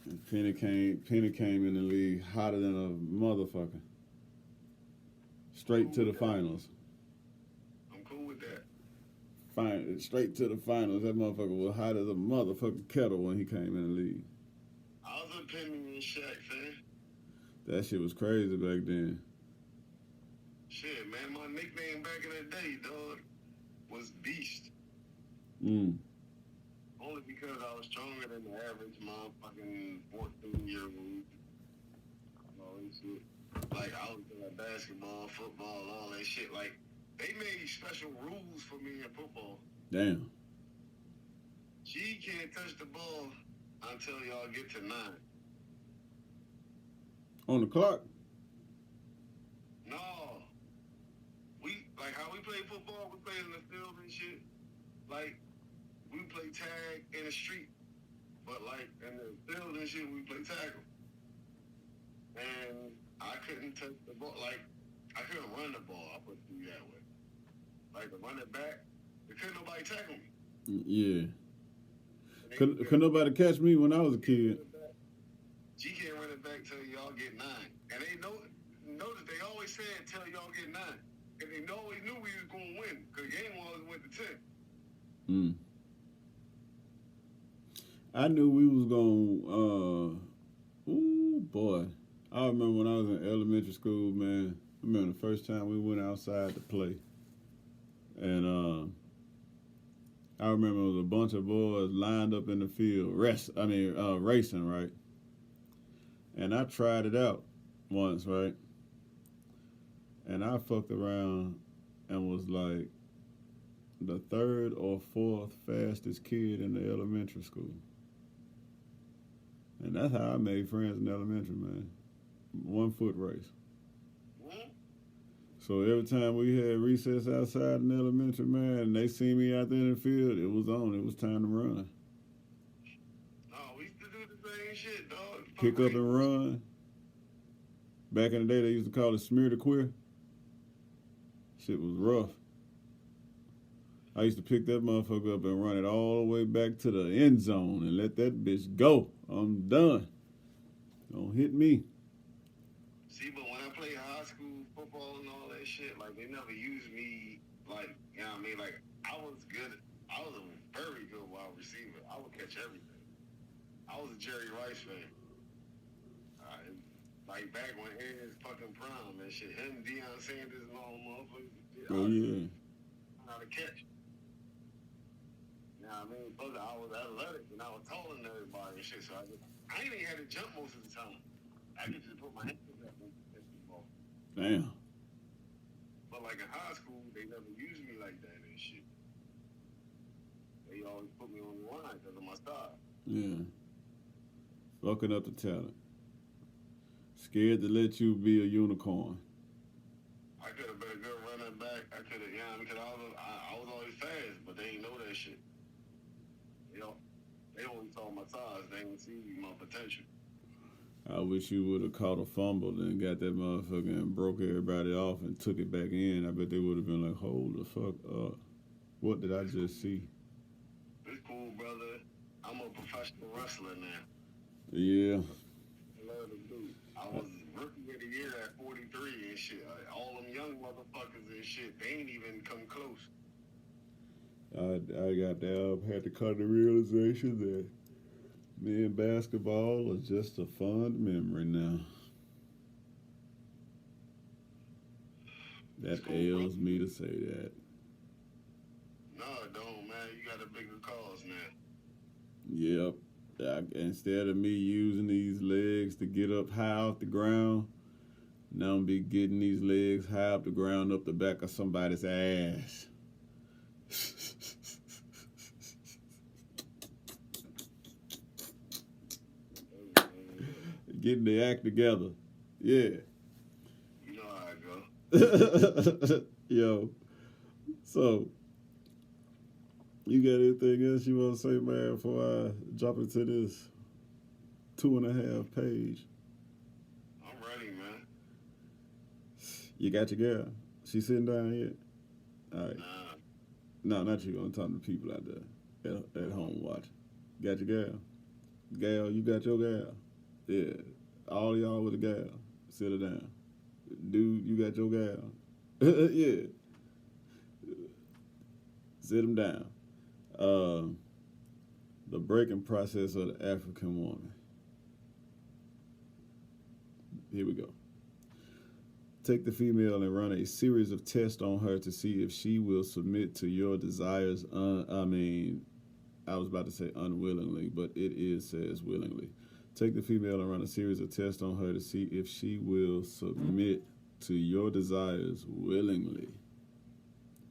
A: And Penny came in the league hotter than a motherfucker. Straight to the finals.
C: I'm cool with that.
A: Straight to the finals. That motherfucker was hot as a motherfucking kettle when he came in the league.
C: I was a Penny and Shaq fan.
A: That shit was crazy back then.
C: Shit, man, my nickname back in the day, dog, was Beast.
A: Mm.
C: Only because I was stronger than the average motherfucking 14-year-old. All that shit. Like, I was playing basketball, football, all that shit. Like, they made special rules for me in football.
A: Damn.
C: She can't touch the ball until y'all get to 9.
A: On the clock?
C: No. Like how we play football, we play in the field and shit. Like, we play tag in the street. But like in the field and shit, we play tackle. And I couldn't touch the ball. Like, I couldn't run the ball, I put it that way. Like, to run it back, couldn't nobody tackle me.
A: Yeah. Could nobody catch me when I was a kid?
C: She can't run it back till y'all get 9. And they notice they always said till y'all get 9. And they always knew we was going to win. Because the game always went to 10.
A: I knew we was going ooh, boy. I remember when I was in elementary school, man. I remember the first time we went outside to play. And I remember it was a bunch of boys lined up in the field, racing, right? And I tried it out once, right? And I fucked around and was like the 3rd or 4th fastest kid in the elementary school. And that's how I made friends in elementary, man. 1 foot race. So every time we had recess outside in elementary, man, and they see me out there in the field, it was on. It was time to run.
C: Oh, we used to do the same shit, dog.
A: Pick up and run. Back in the day, they used to call it smear the queer. Shit was rough. I used to pick that motherfucker up and run it all the way back to the end zone and let that bitch go. I'm done. Don't hit me.
C: See, but when I played high school football and all that shit, like, they never used me, like, you know what I mean? Like, I was a very good wide receiver. I would catch everything. I was a Jerry Rice fan. Like, back when his fucking prime and shit, him, Deion Sanders and all them motherfuckers.
A: Oh, yeah.
C: How to catch. You know what I mean? Plus, I was athletic and I was taller than everybody and shit, so I ain't even had to jump most of the time. I could just put my hands up and catch the ball.
A: Damn.
C: But like in high school, they never used me like that and shit. They always put me on the line because of my style.
A: Yeah. Fucking up the talent. Scared to let you be a unicorn.
C: I could have been a good running back. I could have, because I was always fast, but they didn't know that shit. You know, they only saw my size. They didn't see my potential.
A: I wish you would have caught a fumble and got that motherfucker and broke everybody off and took it back in. I bet they would have been like, hold the fuck up. What did I just see?
C: It's cool, brother. I'm a professional wrestler now.
A: Yeah.
C: I love to do. I was rookie of the year at 43 and shit. All them young motherfuckers and shit, they ain't even come close.
A: I got down, had to come to realization that me and basketball is just a fond memory now. That ails me to say that.
C: No, it don't, man. You got a bigger cause now.
A: Yep. Instead of me using these legs to get up high off the ground, now I'm be getting these legs high off the ground up the back of somebody's ass. Getting the act together. Yeah.
C: You know how I go.
A: Yo. So, you got anything else you want to say, man, before I drop into this 2.5 page?
C: I'm ready, man.
A: You got your girl? She sitting down yet? All right.
C: Nah.
A: No, not you. I'm talking to people out there at home watching. Got your gal? Gal, you got your gal? Yeah. All of y'all with a gal. Sit her down. Dude, you got your gal? Yeah. Sit them down. The breaking process of the African woman. Here we go. Take the female and run a series of tests on her to see if she will submit to your desires. I was about to say unwillingly, but it says willingly. Take the female and run a series of tests on her to see if she will submit to your desires willingly.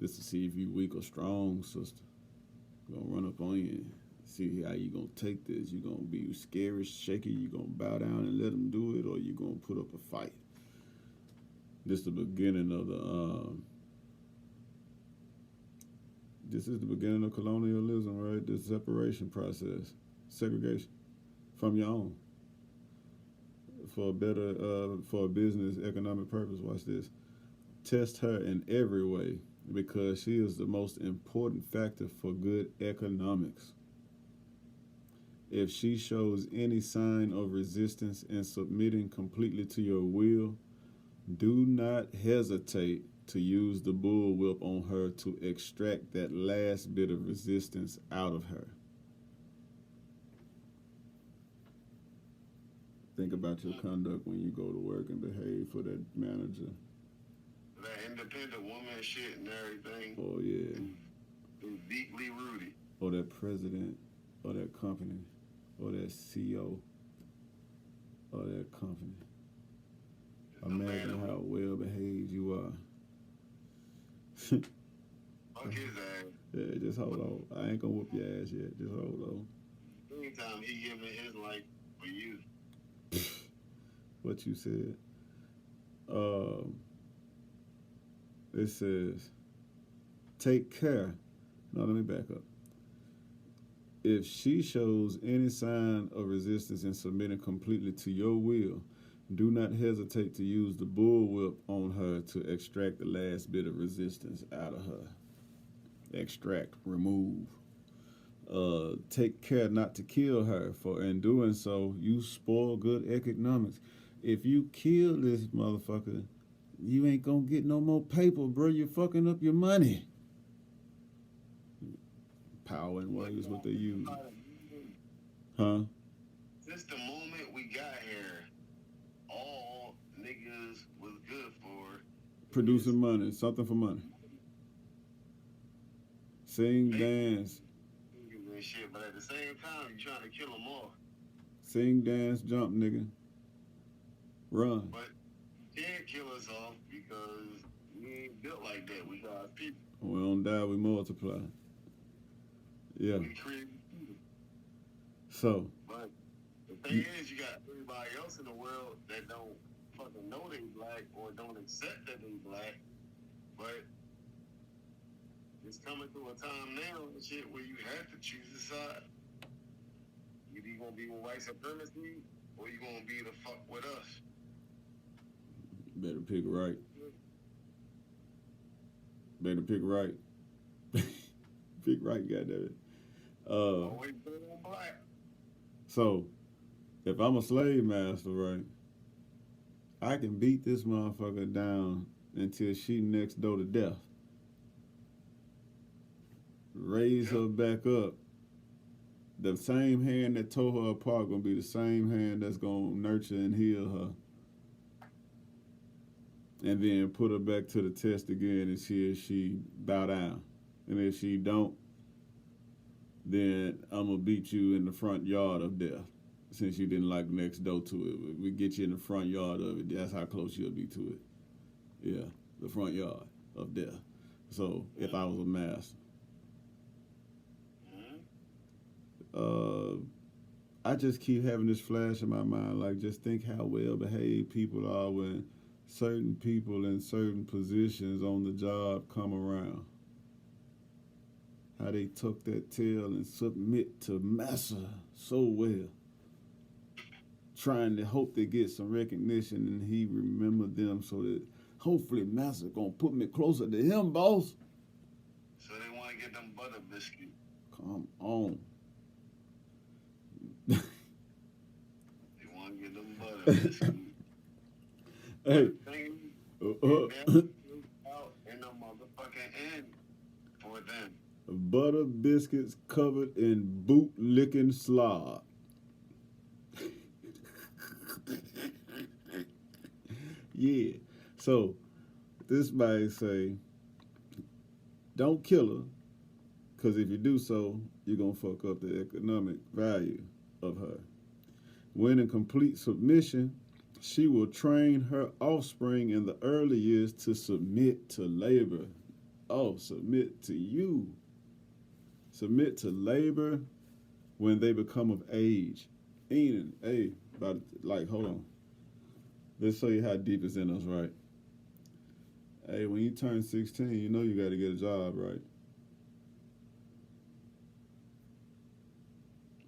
A: This to see if you weak or strong, sister. Gonna run up on you, see how you gonna take this. You gonna be scary, shaky. You gonna bow down and let them do it, or you gonna put up a fight. This is the beginning of This is the beginning of colonialism, right? This separation process, segregation from your own for a better, for a business economic purpose. Watch this. Test her in every way because she is the most important factor for good economics. If she shows any sign of resistance in submitting completely to your will, do not hesitate to use the bullwhip on her to extract that last bit of resistance out of her. Think about your conduct when you go to work and behave for that manager.
C: That independent woman shit and everything.
A: Oh, yeah.
C: Is deeply rooted.
A: Or that president, or that company, or that CEO, or that company. Imagine how well behaved you are.
C: Fuck his ass.
A: Yeah, just hold on. I ain't gonna whoop your ass yet. Just hold on.
C: Anytime he giving his life for you.
A: What you said. It says, take care. Now let me back up. If she shows any sign of resistance in submitting completely to your will, do not hesitate to use the bullwhip on her to extract the last bit of resistance out of her. extract, remove. Take care not to kill her, for in doing so, you spoil good economics. If you kill this motherfucker, you ain't gonna get no more paper, bro. You're fucking up your money. Power and ways is what they use. Huh?
C: Since the moment we got here, all niggas was good for
A: Producing money, something for money. Sing, dance.
C: and shit, but at the same time, you trying to kill them all.
A: Sing, dance, jump, nigga. Run.
C: But you can't kill us off because we ain't built like that. We got people.
A: We don't die, we multiply. Yeah.
C: We create people.
A: So,
C: But the thing is, you got everybody else in the world that don't fucking know they black or don't accept that they black. But it's coming to a time now and shit where you have to choose a side. Either you gonna be with white supremacy or you gonna be the fuck with us.
A: better pick right. Better pick right. Pick right, goddammit.
C: Always been on black.
A: So, if I'm a slave master, right, I can beat this motherfucker down until she next door to death. Raise her back up. The same hand that tore her apart gonna be the same hand that's gonna nurture and heal her. And then put her back to the test again and see if she bow down. And if she don't, then I'm gonna beat you in the front yard of death. Since you didn't like next door to it, we get you in the front yard of it. That's how close you'll be to it. Yeah, the front yard of death. So if I was a master, I just keep having this flash in my mind, like just think how well behaved people are when certain people in certain positions on the job come around. How they tuck that tail and submit to massa so well. Trying to hope they get some recognition and he remember them so that hopefully massa gonna put me closer to him, boss.
C: So they want to get them butter biscuit.
A: Come on.
C: They want to get them butter biscuit.
A: Hey.
C: Out in the motherfucking end for them.
A: Butter biscuits covered in boot licking slob. Yeah. So this might say, don't kill her, because if you do so, you're going to fuck up the economic value of her. When in complete submission, she will train her offspring in the early years to submit to labor. Oh, submit to you. Submit to labor when they become of age. Hold on. Let's show you how deep it's in us, right? Hey, when you turn 16, you know you got to get a job, right?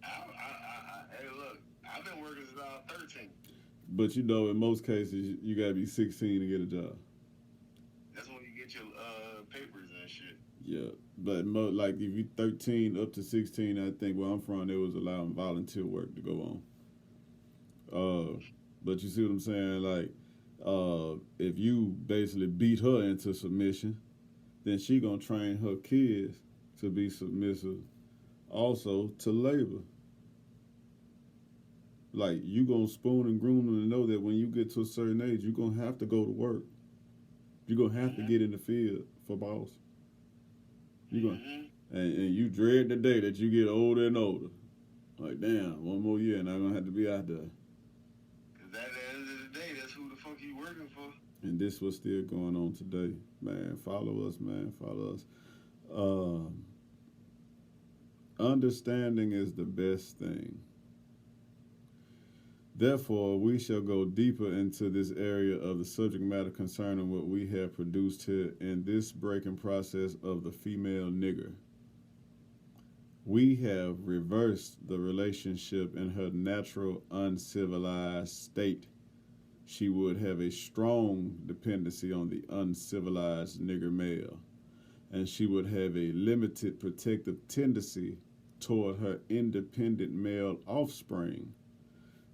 C: Hey, look, I've been working since I was 13.
A: But you know, in most cases, you got to be 16 to get a job.
C: That's when you get your papers and shit.
A: Yeah, but like if you 13 up to 16, I think where I'm from, they was allowing volunteer work to go on. But you see what I'm saying? Like, if you basically beat her into submission, then she gonna train her kids to be submissive, also to labor. Like, you gonna spoon and groom them to know that when you get to a certain age, you gonna have to go to work. You gonna have to get in the field for boss. You gonna, and you dread the day that you get older and older. Like, damn, one more year and I'm gonna have to be out there.
C: Cause at the end of the day, that's who the fuck you working for.
A: And this was still going on today. Man, follow us, man, follow us. Understanding is the best thing. Therefore, we shall go deeper into this area of the subject matter concerning what we have produced here in this breaking process of the female nigger. We have reversed the relationship in her natural uncivilized state. She would have a strong dependency on the uncivilized nigger male. and she would have a limited protective tendency toward her independent male offspring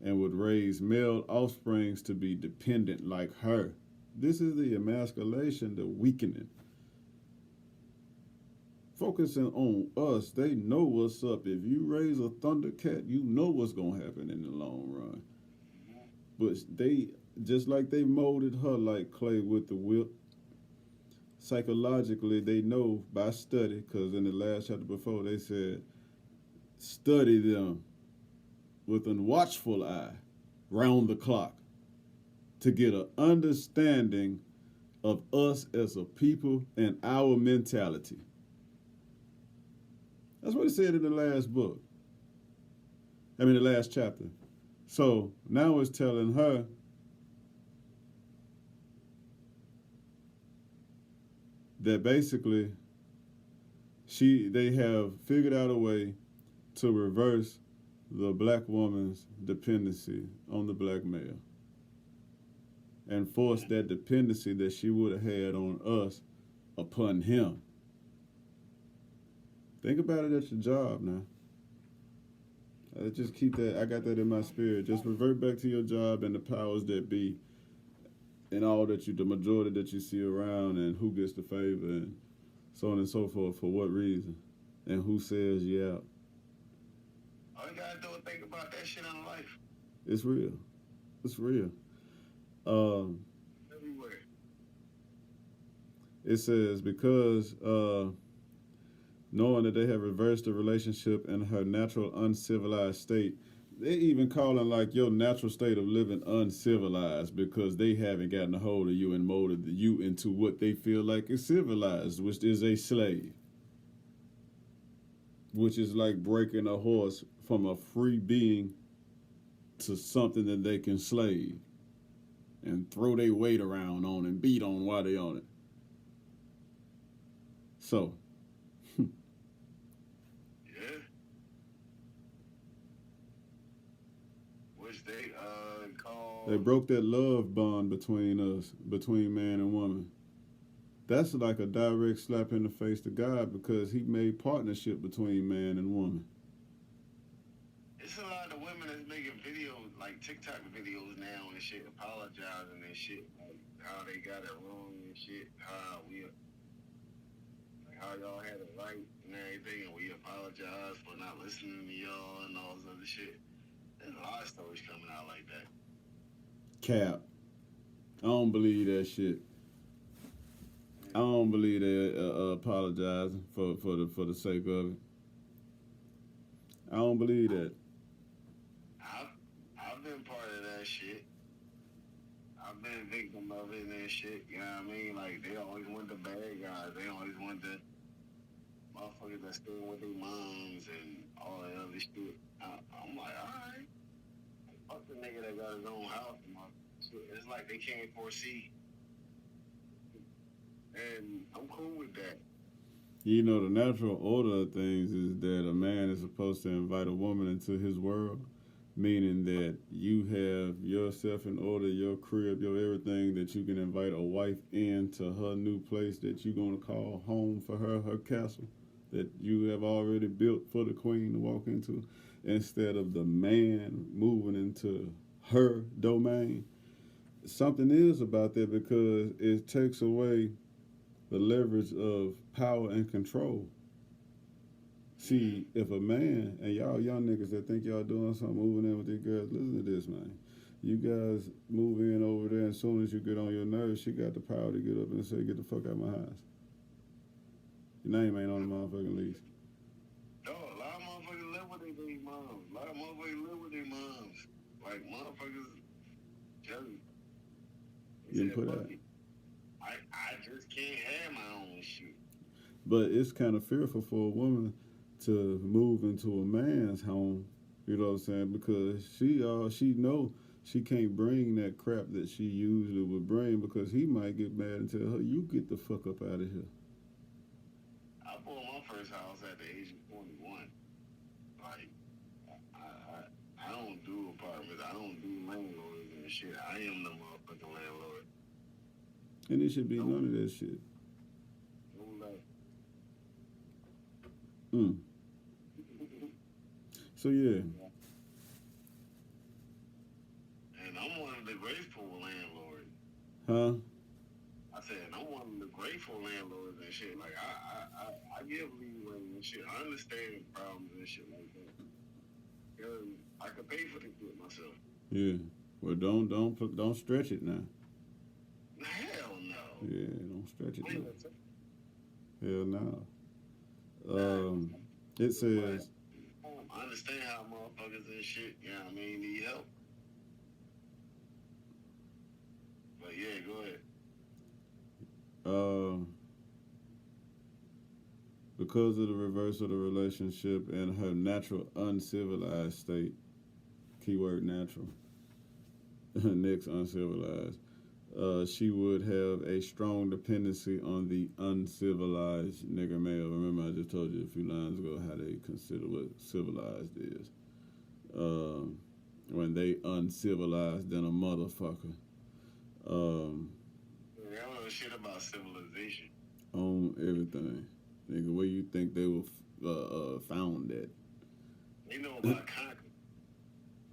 A: and would raise male offsprings to be dependent like her. This is the emasculation, the weakening. Focusing on us, they know what's up. If you raise a Thundercat, you know what's going to happen in the long run. But they, just like they molded her like clay with the whip, psychologically they know by study, because in the last chapter before they said, study them with a watchful eye round the clock to get an understanding of us as a people and our mentality. That's what it said in the last book. I mean, the last chapter. So now it's telling her that basically they have figured out a way to reverse the black woman's dependency on the black male and force that dependency that she would have had on us upon him. Think about it at your job now. Just keep that. I got that in my spirit. Just revert back to your job and the powers that be, and all that the majority that you see around, and who gets the favor, and so on and so forth. For what reason, and who says yeah.
C: All you gotta do is think about that shit in life.
A: It's real. It's real.
C: Everywhere.
A: It says because. Knowing that they have reversed the relationship in her natural uncivilized state. They even calling like your natural state of living uncivilized because they haven't gotten a hold of you and molded you into what they feel like is civilized, which is a slave. Which is like breaking a horse from a free being to something that they can slave and throw their weight around on and beat on while they on it. So, they broke that love bond between us, between man and woman. That's like a direct slap in the face to God because he made partnership between man and woman.
C: It's a lot of women that's making videos, like TikTok videos now and shit, apologizing and shit, like how they got it wrong and shit, how y'all had it right and everything, and we apologize for not listening to y'all and all this other shit. There's a lot of stories coming out like that.
A: Cap. I don't believe that shit. I don't believe they apologizing for the sake of it. I don't believe that.
C: I've been part of that shit. I've been a victim of it and shit. You know what I mean? Like they always want the bad guys. They always want the motherfuckers that stay with their moms and all that other shit. I'm like, all right. Fuck the nigga that got his own house. It's like they can't foresee. And I'm cool with that.
A: You know, the natural order of things is that a man is supposed to invite a woman into his world, meaning that you have yourself in order, your crib, your everything, that you can invite a wife into her new place that you're going to call home for her castle that you have already built for the queen to walk into, instead of the man moving into her domain. Something is about that because it takes away the leverage of power and control. See, if a man, and y'all young niggas that think y'all doing something, moving in with these girls, listen to this, man. You guys move in over there, and as soon as you get on your nerves, she got the power to get up and say, get the fuck out of my house. Your name ain't on the motherfucking lease.
C: No, a lot of motherfuckers live with their baby moms. A lot of motherfuckers live with their moms. Like, motherfuckers just...
A: You can put that.
C: I just can't have my own shit.
A: But it's kind of fearful for a woman to move into a man's home, you know what I'm saying? Because she know she can't bring that crap that she usually would bring because he might get mad and tell her, you get the fuck up out of here.
C: I bought my first house at the age of 21. Like, I don't do apartments. I don't do landlords and shit. I am the motherfucking landlord.
A: And it should be none of that shit.
C: No less.
A: Mm. So yeah.
C: And I'm one of the grateful landlords.
A: Huh?
C: I said, I'm one of the grateful landlords and shit. Like, I give leeway and shit. I understand problems and shit like that. Because I could pay for the shit myself.
A: Yeah. Well, don't stretch it now.
C: Hell no.
A: Yeah, don't stretch it now. Hell no. It says.
C: I understand how motherfuckers and shit, you know what I mean, need help. But yeah, go ahead.
A: Because of the reverse of the relationship and her natural uncivilized state, keyword natural, next uncivilized, she would have a strong dependency on the uncivilized nigger male. Remember, I just told you a few lines ago how they consider what civilized is. When they uncivilized than a motherfucker.
C: I don't know shit about civilization.
A: On everything. Nigga, where you think they were found at?
C: They know about conquer.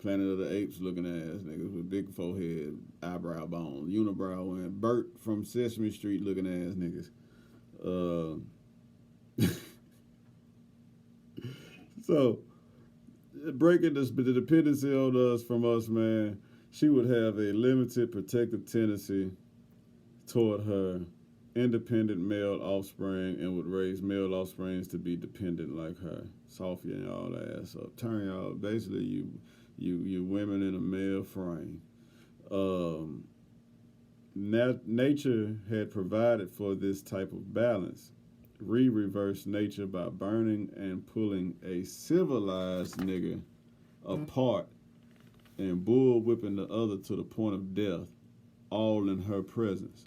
A: Planet of the Apes looking ass niggas with big forehead, eyebrow bone, unibrow, and Bert from Sesame Street looking ass niggas. So, breaking the dependency on us from us, man, she would have a limited protective tendency toward her independent male offspring and would raise male offsprings to be dependent like her. Soften y'all ass up. Turn y'all, basically you women in a male frame. Nature had provided for this type of balance. Reverse nature by burning and pulling a civilized nigga apart and bull whipping the other to the point of death, all in her presence.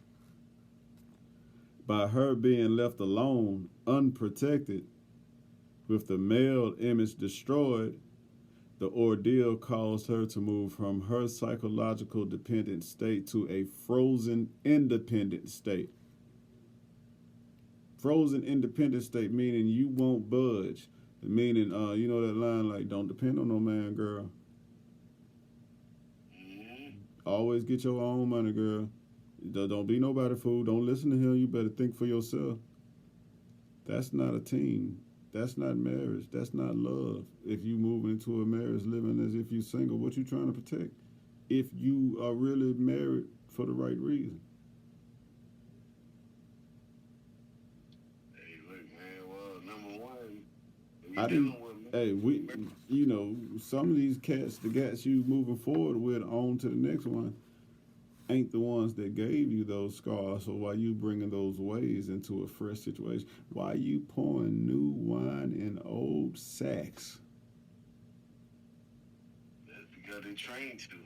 A: By her being left alone, unprotected, with the male image destroyed, the ordeal caused her to move from her psychological dependent state to a frozen independent state. Frozen independent state meaning you won't budge. Meaning, you know that line like, don't depend on no man, girl. Always get your own money, girl. Don't be nobody fool. Don't listen to him. You better think for yourself. That's not a team. That's not marriage. That's not love. If you move into a marriage living as if you're single, what you trying to protect? If you are really married for the right reason.
C: Hey, look, man. Well, number one,
A: I didn't. Hey, you know, some of these cats, the cats you moving forward with on to the next one, ain't the ones that gave you those scars. So why you bringing those ways into a fresh situation? Why you pouring new wine in old sacks?
C: That's because they trained to.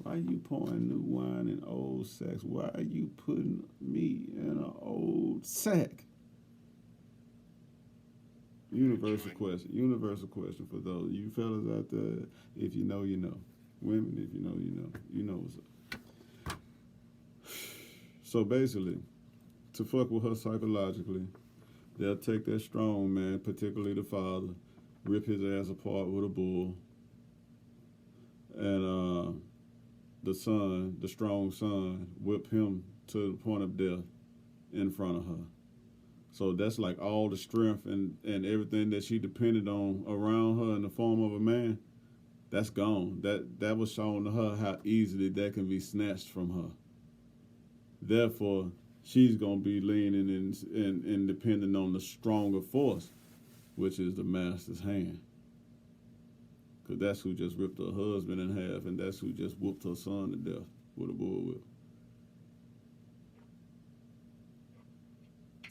A: Why you pouring new wine in old sacks? Why are you putting me in an old sack? Universal question for those you fellas out there. If you know, you know. Women, if you know, you know. You know what's up. So basically, to fuck with her psychologically, they'll take that strong man, particularly the father, rip his ass apart with a bull, and the son, the strong son, whip him to the point of death in front of her. So that's like all the strength and everything that she depended on around her in the form of a man, that's gone. That was shown to her how easily that can be snatched from her. Therefore, she's going to be leaning and depending on the stronger force, which is the master's hand. Because that's who just ripped her husband in half, and that's who just whooped her son to death with a bullwhip.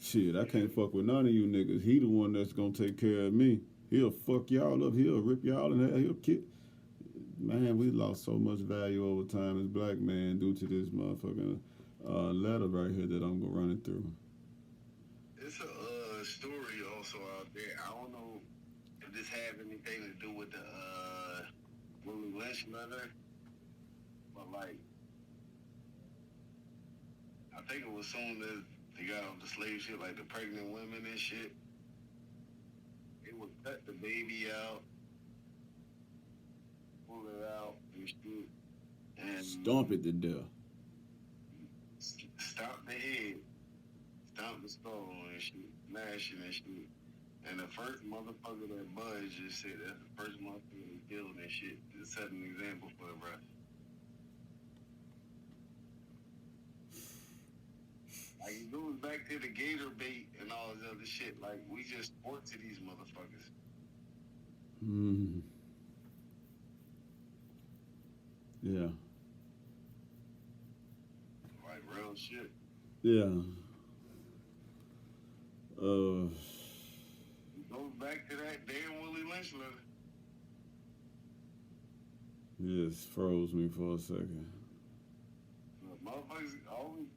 A: Shit, I can't fuck with none of you niggas. He the one that's gonna take care of me. He'll fuck y'all up. He'll rip y'all in half. He'll kill. Man, we lost so much value over time as black men due to this motherfucking letter right here that I'm gonna run it through.
C: It's a story also out there. I don't know if this have anything to do with the Willie Lynch Letter, but like, I think it was soon as They got off the slave shit, like the pregnant women and shit. They would cut the baby out, pull it out and shit, and
A: Stomp it to death.
C: stomp the head, stomp the skull and shit, smashing and shit. And the first motherfucker that budged just said that's the first motherfucker that killed and shit. Just set an example for the rest. Like, it goes back to the gator bait and all this other shit. Like, we just sport to these motherfuckers.
A: Yeah.
C: Like, real shit.
A: Yeah.
C: It goes back to that damn Willie Lynch letter.
A: Just froze me for a second.
C: Motherfuckers always,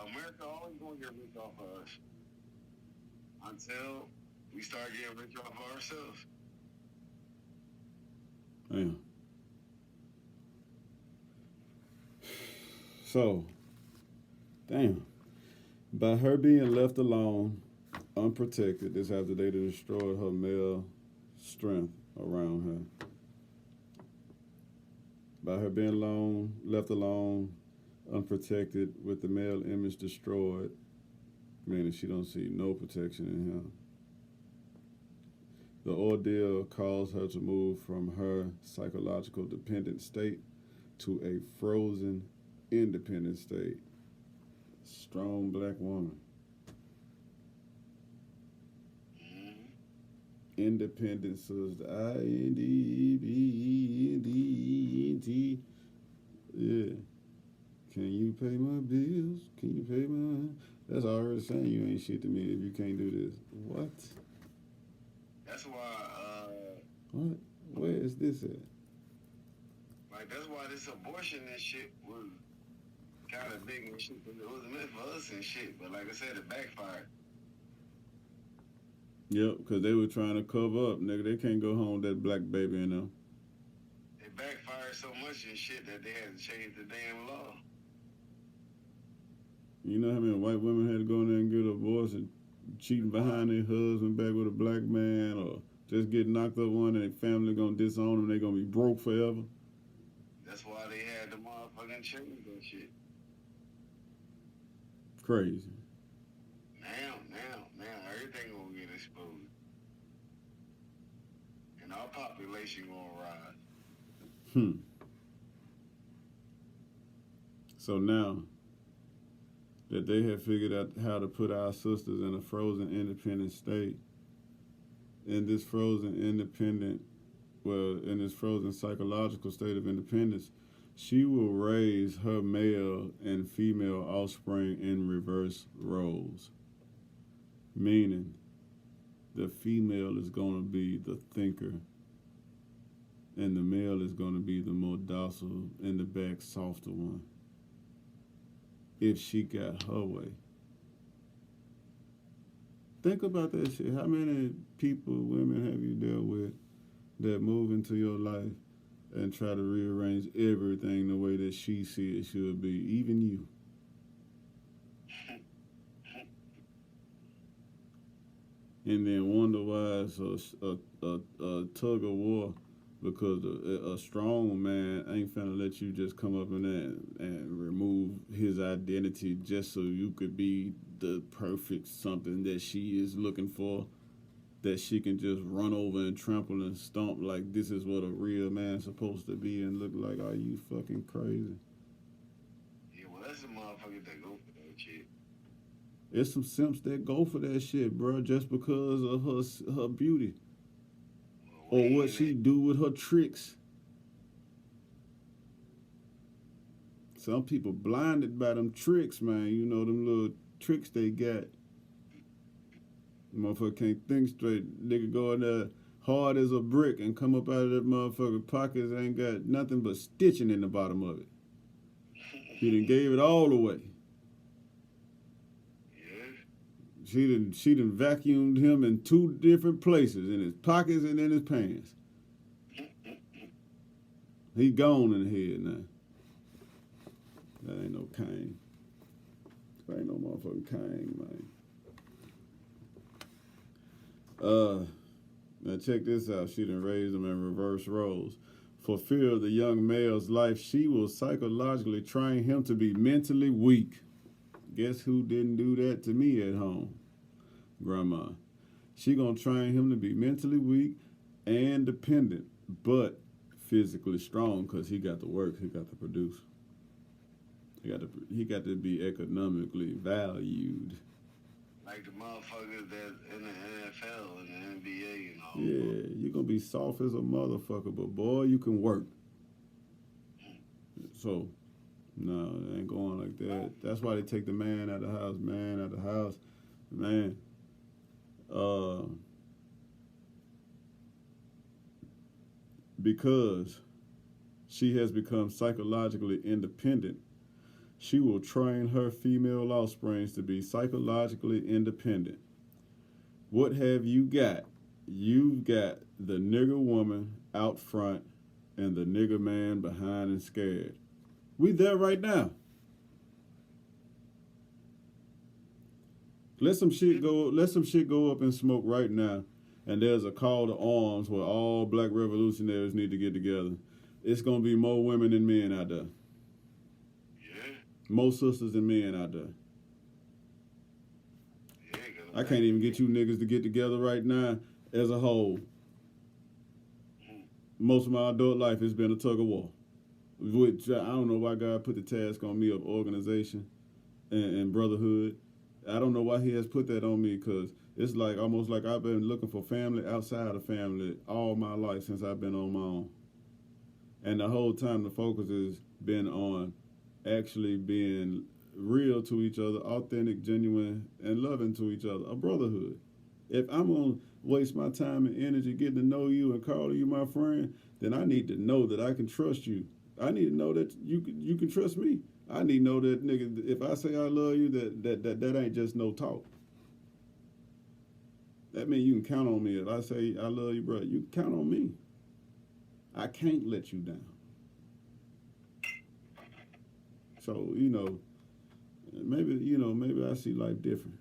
C: America always gonna get rich off of us until we start getting rich off of ourselves.
A: Damn. So, damn. By her being left alone, unprotected, this after they destroyed her male strength around her. By her being left alone, unprotected, with the male image destroyed, meaning she don't see no protection in him. The ordeal caused her to move from her psychological dependent state to a frozen, independent state. Strong black woman. Independence is the INDEPENDENT. Yeah. Can you pay my bills? Can you pay my... That's already saying you ain't shit to me if you can't do this. What?
C: That's why,
A: What? Where is this at?
C: like, that's why this abortion and shit was kind of big and shit, because it was meant for us and shit. But like I said, it backfired.
A: Yep, because they were trying to cover up, nigga. They can't go home with that black baby in them.
C: It backfired so much and shit that they had to change the damn law.
A: You know how many white women had to go in there and get a divorce and cheating behind their husband back with a black man, or just get knocked up one and their family gonna disown them, they gonna be broke forever?
C: That's why they had the motherfucking change and shit.
A: Crazy.
C: Now, everything gonna get exposed. And our population gonna rise.
A: So now that they have figured out how to put our sisters in a frozen independent state, in this frozen psychological state of independence, she will raise her male and female offspring in reverse roles. Meaning, the female is going to be the thinker, and the male is going to be the more docile, in the back, softer one. If she got her way. Think about that shit. How many people, women have you dealt with that move into your life and try to rearrange everything the way that she sees it should be, even you? And then wonder why it's a tug of war, because a strong man ain't finna let you just come up in there and remove his identity just so you could be the perfect something that she is looking for, that she can just run over and trample and stomp like this is what a real man's supposed to be and look like. Are you fucking crazy?
C: Yeah, well, that's the motherfucker that go for that shit.
A: There's some simps that go for that shit, bro, just because of her beauty. Or what she do with her tricks. Some people blinded by them tricks, man. You know, them little tricks they got. Motherfucker can't think straight. Nigga go in there hard as a brick and come up out of that motherfucker pockets, ain't got nothing but stitching in the bottom of it. He done gave it all away. She done vacuumed him in 2 different places, in his pockets and in his pants. He gone in the head now. That ain't no cane. Ain't no motherfucking cane, man. Now check this out. She done raised them in reverse roles. For fear of the young male's life, she will psychologically train him to be mentally weak. Guess who didn't do that to me at home? Grandma. She gonna train him to be mentally weak and dependent, but physically strong because he got to work, he got to produce. He got to be economically valued.
C: Like the motherfuckers that in the NFL and the NBA and all.
A: Yeah, you're gonna be soft as a motherfucker, but boy, you can work. So, no, it ain't going like that. That's why they take the man out of the house, man. Because she has become psychologically independent, she will train her female offsprings to be psychologically independent. What have you got? You've got the nigger woman out front and the nigger man behind and scared. We there right now. Let some shit go up in smoke right now. And there's a call to arms where all black revolutionaries need to get together. It's gonna be more women than men out there.
C: Yeah.
A: More sisters than men out there.
C: Yeah,
A: I can't even get you niggas to get together right now as a whole. Most of my adult life has been a tug of war. Which I don't know why God put the task on me of organization and brotherhood. I don't know why he has put that on me, because it's like almost like I've been looking for family outside of family all my life since I've been on my own. And the whole time the focus has been on actually being real to each other, authentic, genuine, and loving to each other, a brotherhood. If I'm going to waste my time and energy getting to know you and calling you my friend, then I need to know that I can trust you. I need to know that you can trust me. I need to know that, nigga, if I say I love you, that ain't just no talk. That means you can count on me. If I say I love you, bro, you can count on me. I can't let you down. So, maybe I see life different.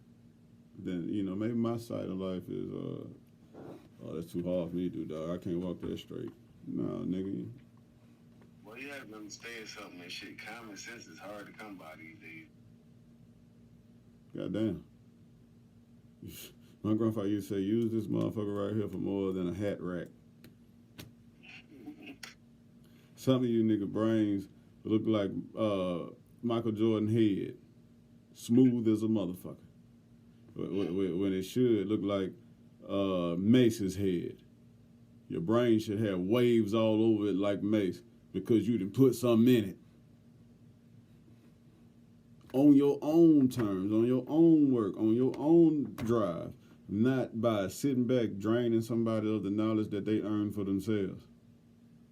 A: Then, maybe my side of life is, that's too hard for me to do, dog. I can't walk that straight. No, nigga.
C: Well, you have to understand something and shit. Common sense is hard to come by these days.
A: Goddamn. My grandfather used to say, use this motherfucker right here for more than a hat rack. Some of you nigga brains look like Michael Jordan head. Smooth as a motherfucker. When it should look like Mace's head. Your brain should have waves all over it like Mace, because you done put something in it. On your own terms, on your own work, on your own drive. Not by sitting back draining somebody of the knowledge that they earned for themselves.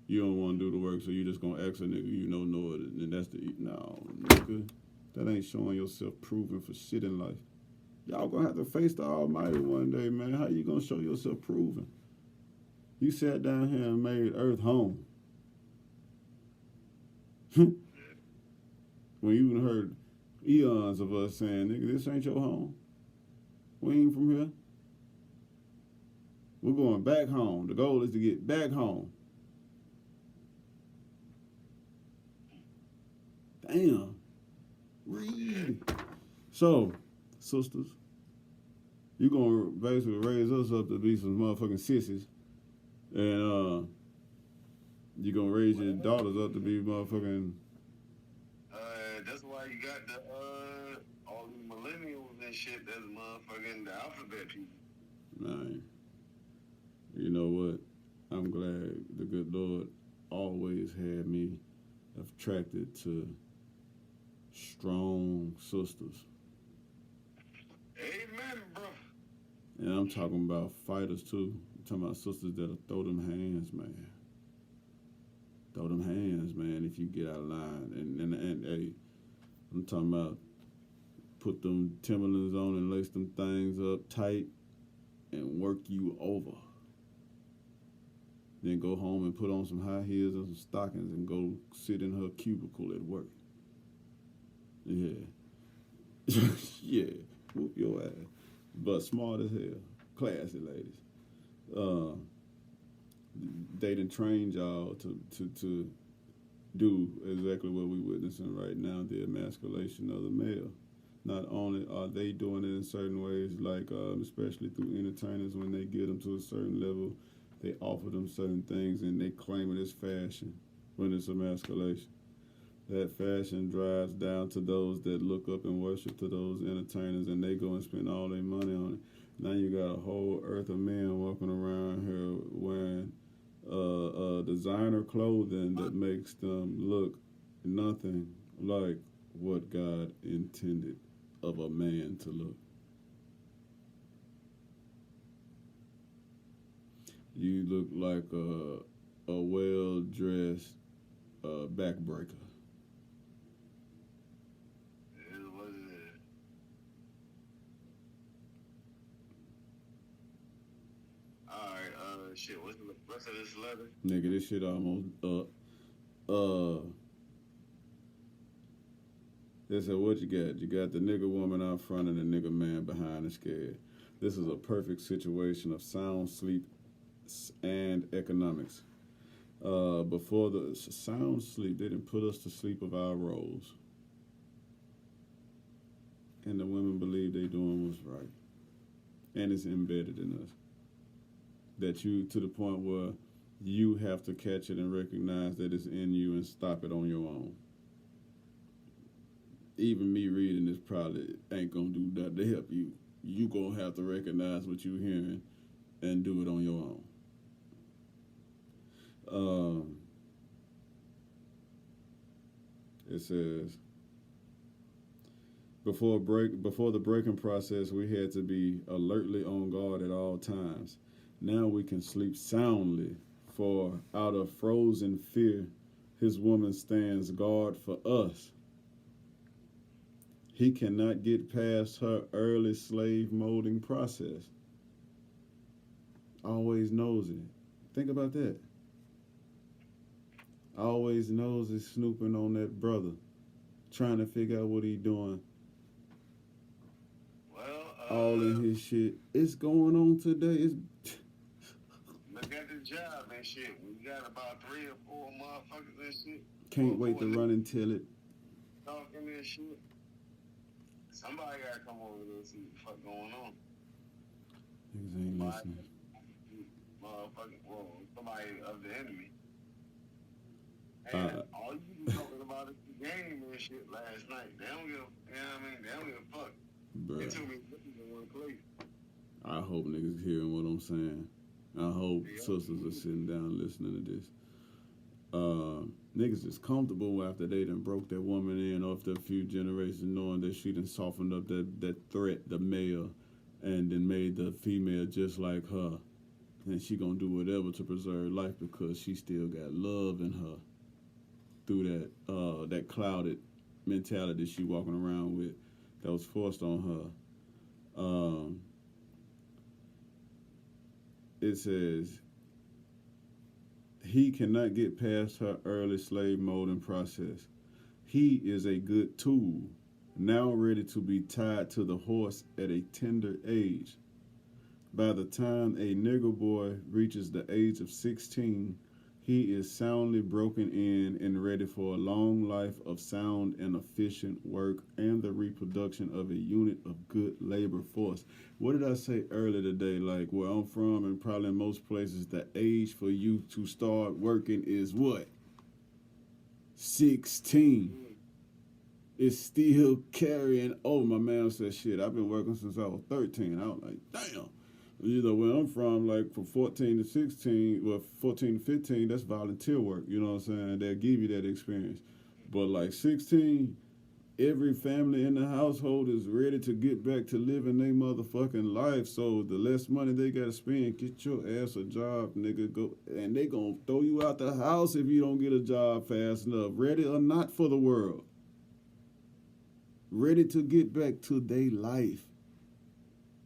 A: You don't want to do the work, so you just gonna ask a nigga you know it, and that's the no, nigga. That ain't showing yourself proven for shit in life. Y'all gonna have to face the Almighty one day, man. How you gonna show yourself proven? You sat down here and made Earth home. When you even heard eons of us saying, nigga, this ain't your home. We ain't from here. We're going back home. The goal is to get back home. Damn. Read. So, sisters, you're going to basically raise us up to be some motherfucking sissies. And you're going to raise your daughters up to be motherfucking...
C: That's why you got the all the millennials and shit that's motherfucking the alphabet people.
A: Man, you know what? I'm glad the good Lord always had me attracted to strong sisters.
C: Amen, bro.
A: And I'm talking about fighters too. I'm talking about sisters that'll throw them hands, man. Throw them hands, man, if you get out of line. And hey, I'm talking about put them Timberlands on and lace them things up tight and work you over. Then go home and put on some high heels and some stockings and go sit in her cubicle at work. Yeah. Yeah, whoop your ass. But smart as hell. Classy ladies. They done trained y'all to do exactly what we witnessing right now, the emasculation of the male. Not only are they doing it in certain ways, like especially through entertainers, when they get them to a certain level, they offer them certain things and they claim it as fashion when it's emasculation. That fashion drives down to those that look up and worship to those entertainers, and they go and spend all their money on it. Now you got a whole earth of men walking around here wearing designer clothing that makes them look nothing like what God intended of a man to look. You look like a well-dressed backbreaker.
C: What is it? Alright, shit, what's the rest of this letter?
A: Nigga, this shit almost they said, what you got? You got the nigga woman out front and the nigga man behind and scared. This is a perfect situation of sound sleep and economics. Before the sound sleep, they didn't put us to sleep of our roles. And the women believe they doing what's right. And it's embedded in us. That you, to the point where you have to catch it and recognize that it's in you and stop it on your own. Even me reading this probably ain't gonna do that to help you. You gonna have to recognize what you're hearing and do it on your own. It says, before the breaking process, we had to be alertly on guard at all times. Now we can sleep soundly, for out of frozen fear, his woman stands guard for us. He cannot get past her early slave molding process. Always knows it. Think about that. Always knows it's snooping on that brother, trying to figure out what he doing.
C: Well,
A: all in his shit. It's going on today. It's
C: look at the job and shit. We got about 3 or 4 motherfuckers and shit.
A: can't wait to run and tell it.
C: Talking this shit. Somebody gotta come over there and see what the fuck going on.
A: Niggas ain't listening.
C: Motherfucking, well, somebody of the enemy. And all you be talking about is the game and shit last night. They don't give, you know what I mean? They don't give a fuck. They
A: Bruh,
C: told me in one place.
A: I hope niggas hearing what I'm saying. I hope sisters are sitting down listening to this. Niggas is comfortable after they done broke that woman in after a few generations, knowing that she done softened up that threat, the male, and then made the female just like her. And she gonna do whatever to preserve life because she still got love in her through that clouded mentality she walking around with that was forced on her. It says, he cannot get past her early slave molding process. He is a good tool, now ready to be tied to the horse at a tender age. By the time a nigger boy reaches the age of 16, he is soundly broken in and ready for a long life of sound and efficient work and the reproduction of a unit of good labor force. What did I say earlier today? Like where I'm from and probably in most places, the age for you to start working is what? 16. It's still carrying. Oh, my man said, shit, I've been working since I was 13. I was like, damn. You know, where I'm from, like from 14 to 16, well, 14 to 15, that's volunteer work. You know what I'm saying? They'll give you that experience. But like 16, every family in the household is ready to get back to living their motherfucking life. So the less money they got to spend, get your ass a job, nigga. Go, and they going to throw you out the house if you don't get a job fast enough. Ready or not for the world. Ready to get back to their life.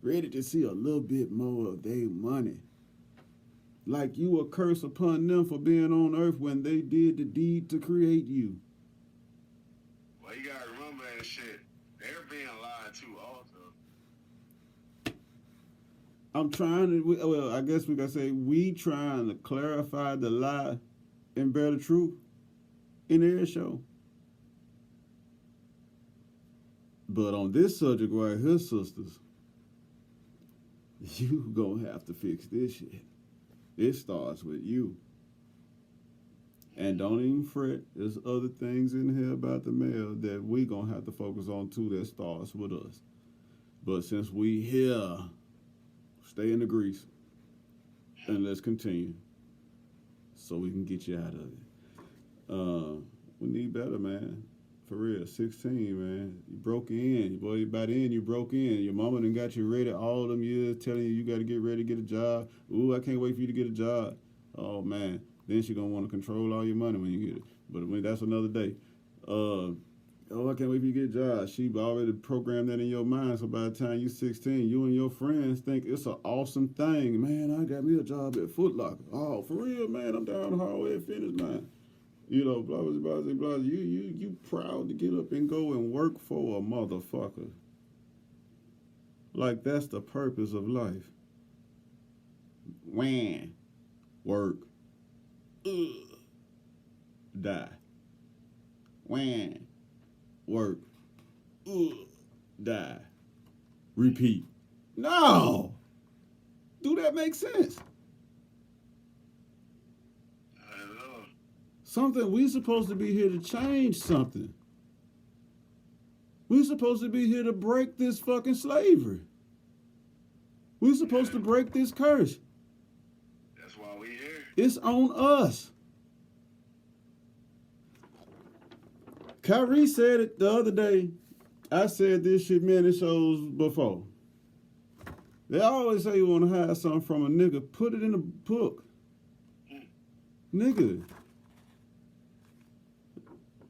A: Ready to see a little bit more of their money. Like you a curse upon them for being on earth when they did the deed to create you.
C: Well, you gotta remember that shit. They're being lied
A: I'm trying to. Well, I guess we gotta say we trying to clarify the lie and bear the truth in every show. But on this subject right here, sisters, you gonna have to fix this shit. It starts with you. And don't even fret. There's other things in here about the male that we gonna have to focus on too that starts with us. But since we here, stay in the grease. And let's continue. So we can get you out of it. We need better, man. For real, 16, man. You broke in. Boy, by then you broke in. Your mama done got you ready all them years telling you got to get ready to get a job. Ooh, I can't wait for you to get a job. Oh, man. Then she going to want to control all your money when you get it. But that's another day. Oh, I can't wait for you to get a job. She already programmed that in your mind. So by the time you're 16, you and your friends think it's an awesome thing. Man, I got me a job at Foot Locker. Oh, for real, man. I'm down the hallway at Finish Line. You know, blah, blah, blah, blah. You proud to get up and go and work for a motherfucker. Like, that's the purpose of life. When? Work. Ugh. Die. When? Work. Ugh. Die. Repeat. No! Do that make sense? Something, we supposed to be here to change something. We supposed to be here to break this fucking slavery. We supposed to break this curse.
C: That's why we here.
A: It's on us. Kyrie said it the other day. I said this shit many shows before. They always say you want to hide something from a nigga. Put it in a book. Nigga.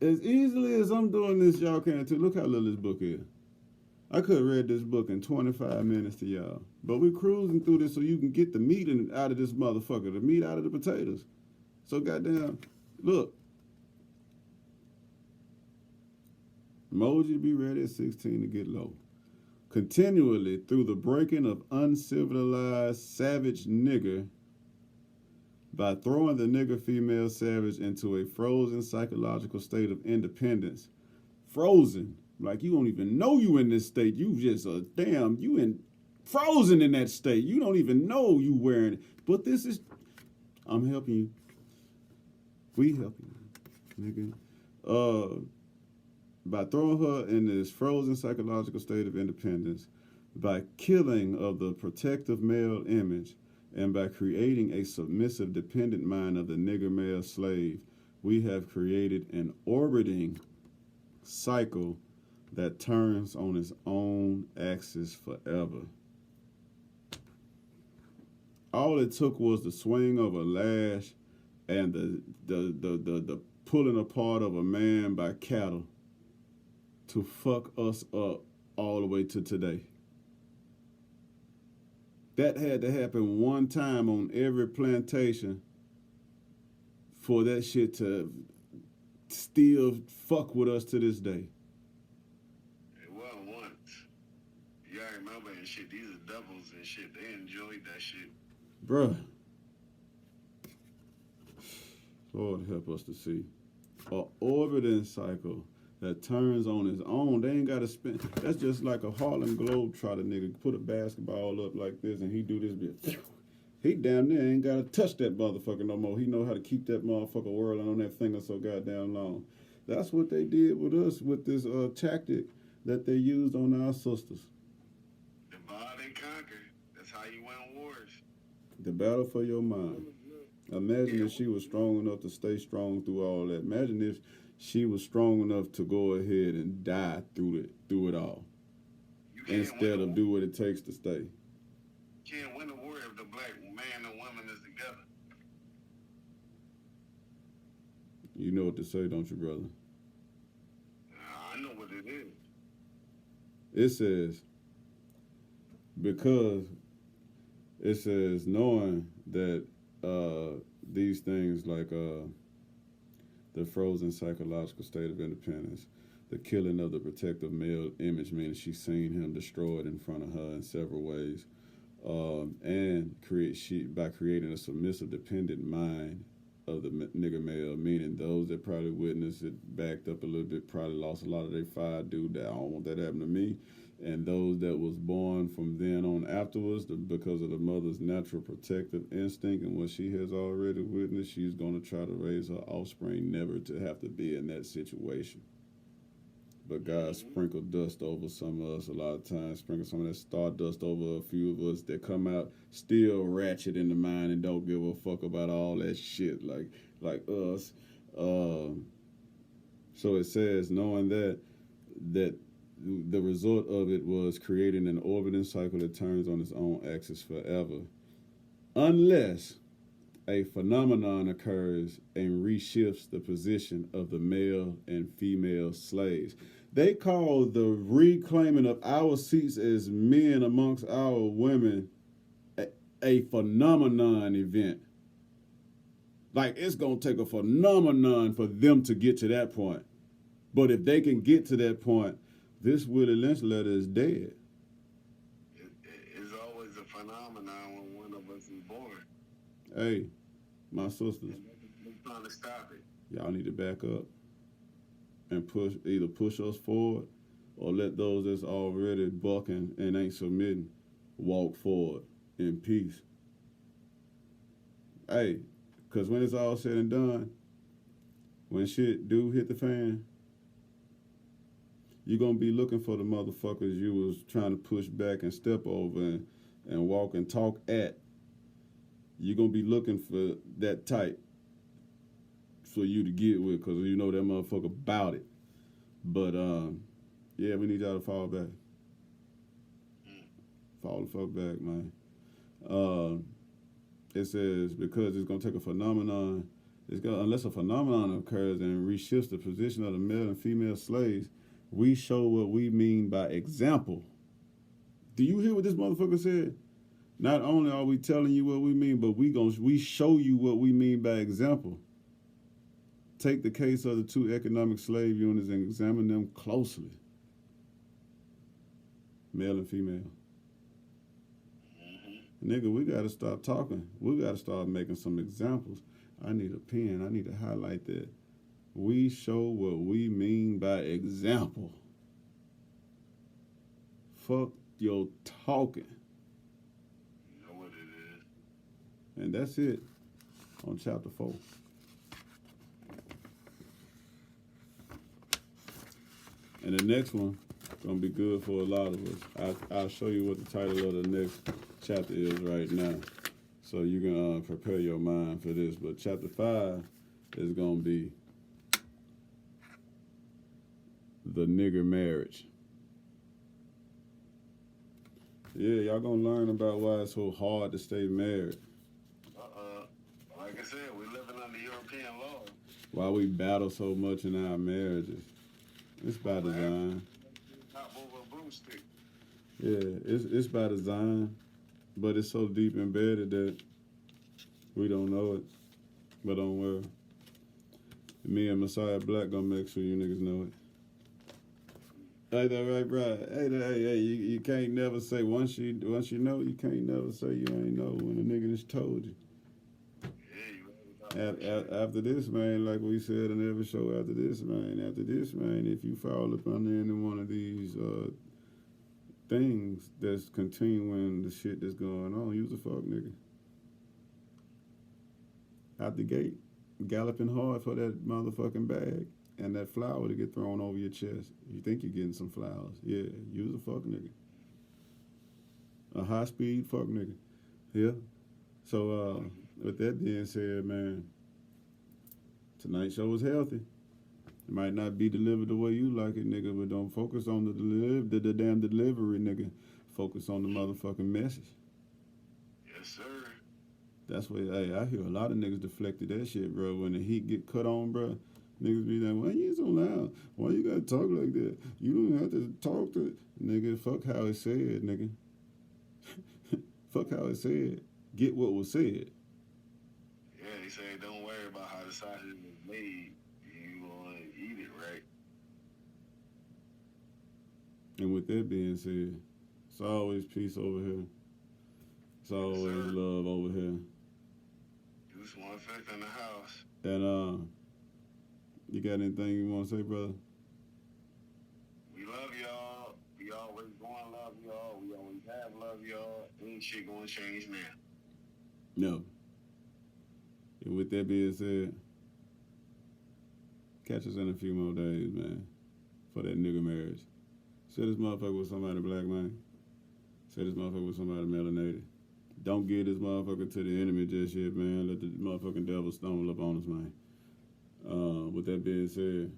A: As easily as I'm doing this, y'all can too. Look how little this book is. I could have read this book in 25 minutes to y'all. But we're cruising through this so you can get the meat out of this motherfucker, the meat out of the potatoes. So goddamn, look. Emoji be ready at 16 to get low. Continually through the breaking of uncivilized savage nigger by throwing the nigger female savage into a frozen psychological state of independence. Frozen. Like you don't even know you in this state. You just frozen in that state. You don't even know you wearing it. But this is, I'm helping you. We helping you, nigga. By throwing her in this frozen psychological state of independence, by killing of the protective male image, and by creating a submissive, dependent mind of the nigger male slave, we have created an orbiting cycle that turns on its own axis forever. All it took was the swing of a lash and the pulling apart of a man by cattle to fuck us up all the way to today. That had to happen one time on every plantation for that shit to still fuck with us to this day.
C: It wasn't once. You gotta remember and shit, these are devils and shit. They enjoyed that shit.
A: Bruh. Lord help us to see. A orbiting cycle that turns on its own. They ain't got to spin. That's just like a Harlem Globetrotter nigga. Put a basketball up like this and he do this bit. He damn near ain't got to touch that motherfucker no more. He know how to keep that motherfucker whirling on that finger so goddamn long. That's what they did with us with this tactic that they used on our sisters.
C: Divide and conquer. That's how you win wars.
A: The battle for your mind. Imagine if she was strong enough to stay strong through all that. Imagine if she was strong enough to go ahead and die through it all, instead of do what it takes to stay.
C: You can't win a war if the black man and woman is together.
A: You know what to say, don't you, brother?
C: I know what it is.
A: It says, because it says knowing that these things like the frozen psychological state of independence, the killing of the protective male image, meaning she's seen him destroyed in front of her in several ways, and by creating a submissive, dependent mind of the nigger male, meaning those that probably witnessed it, backed up a little bit, probably lost a lot of their fire, dude, that I don't want that to happen to me. And those that was born from then on afterwards, because of the mother's natural protective instinct and what she has already witnessed, she's going to try to raise her offspring never to have to be in that situation. But God sprinkled dust over some of us a lot of times, sprinkle some of that stardust over a few of us that come out still ratchet in the mind and don't give a fuck about all that shit like us. So it says, knowing that the result of it was creating an orbiting cycle that turns on its own axis forever, unless a phenomenon occurs and reshifts the position of the male and female slaves. They call the reclaiming of our seats as men amongst our women a phenomenon event. Like, it's going to take a phenomenon for them to get to that point. But if they can get to that point, this Willie Lynch letter is dead.
C: It's always a phenomenon when one of us is born.
A: Hey, my sisters,
C: We're trying to stop it.
A: y'all need to back up and either push us forward or let those that's already bucking and ain't submitting walk forward in peace. Hey, because when it's all said and done, when shit do hit the fan, you're going to be looking for the motherfuckers you was trying to push back and step over and walk and talk at. You're going to be looking for that type for you to get with, because you know that motherfucker about it. But, yeah, we need y'all to fall back. Fall the fuck back, man. It says, because it's going to take a phenomenon, unless a phenomenon occurs and reshifts the position of the male and female slaves, we show what we mean by example. Do you hear what this motherfucker said? Not only are we telling you what we mean, but we show you what we mean by example. Take the case of the two economic slave units and examine them closely. Male and female. Nigga, we got to stop talking. We got to start making some examples. I need a pen. I need to highlight that. We show what we mean by example. Fuck your talking.
C: You know what it is.
A: And that's it on chapter 4. And the next one gonna be good for a lot of us. I'll show you what the title of the next chapter is right now, so you can prepare your mind for this. But chapter 5 is gonna be the nigger marriage. Yeah, y'all gonna learn about why it's so hard to stay married.
C: Like I said, we're living under European law.
A: Why we battle so much in our marriages. It's by design.
C: Hop over a broomstick.
A: Yeah, it's by design, but it's so deep embedded that we don't know it. But don't worry. Me and Messiah Black gonna make sure you niggas know it. Hey, that right, bro. Hey, you can't never say once you know, you can't never say you ain't know when a nigga just told you. After this, man, like we said in every show, after this, man, if you fall up under any one of these things that's continuing the shit that's going on, you's a fuck nigga. Out the gate, galloping hard for that motherfucking bag and that flower to get thrown over your chest. You think you're getting some flowers. Yeah, you's a fuck nigga. A high-speed fuck nigga. Yeah. So, with that being said, man, tonight's show was healthy. It might not be delivered the way you like it, nigga, but don't focus on the damn delivery, nigga. Focus on the motherfucking message.
C: Yes, sir.
A: That's what, hey, I hear a lot of niggas deflected that shit, bro. When the heat get cut on, bro, niggas be like, why you so loud? Why you gotta talk like that? You don't have to talk to, nigga, fuck how it said, nigga. Fuck how it said. Get what was said.
C: Yeah, he said, don't worry about how the sausage was made. You gonna eat it, right?
A: And with that being said, it's always peace over here. It's always love over here.
C: Deuce 150 in the house.
A: And you got anything you want to say, brother?
C: We love y'all. We always gonna love y'all. We always have love y'all. Ain't shit gonna change now.
A: No. And with that being said, catch us in a few more days, man, for that nigga marriage. Say this motherfucker with somebody black, man. Say this motherfucker with somebody melanated. Don't give this motherfucker to the enemy just yet, man. Let the motherfucking devil stumble up on us, man. With that being said,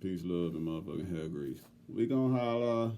A: peace, love, and motherfucking hair grease. We gonna holla.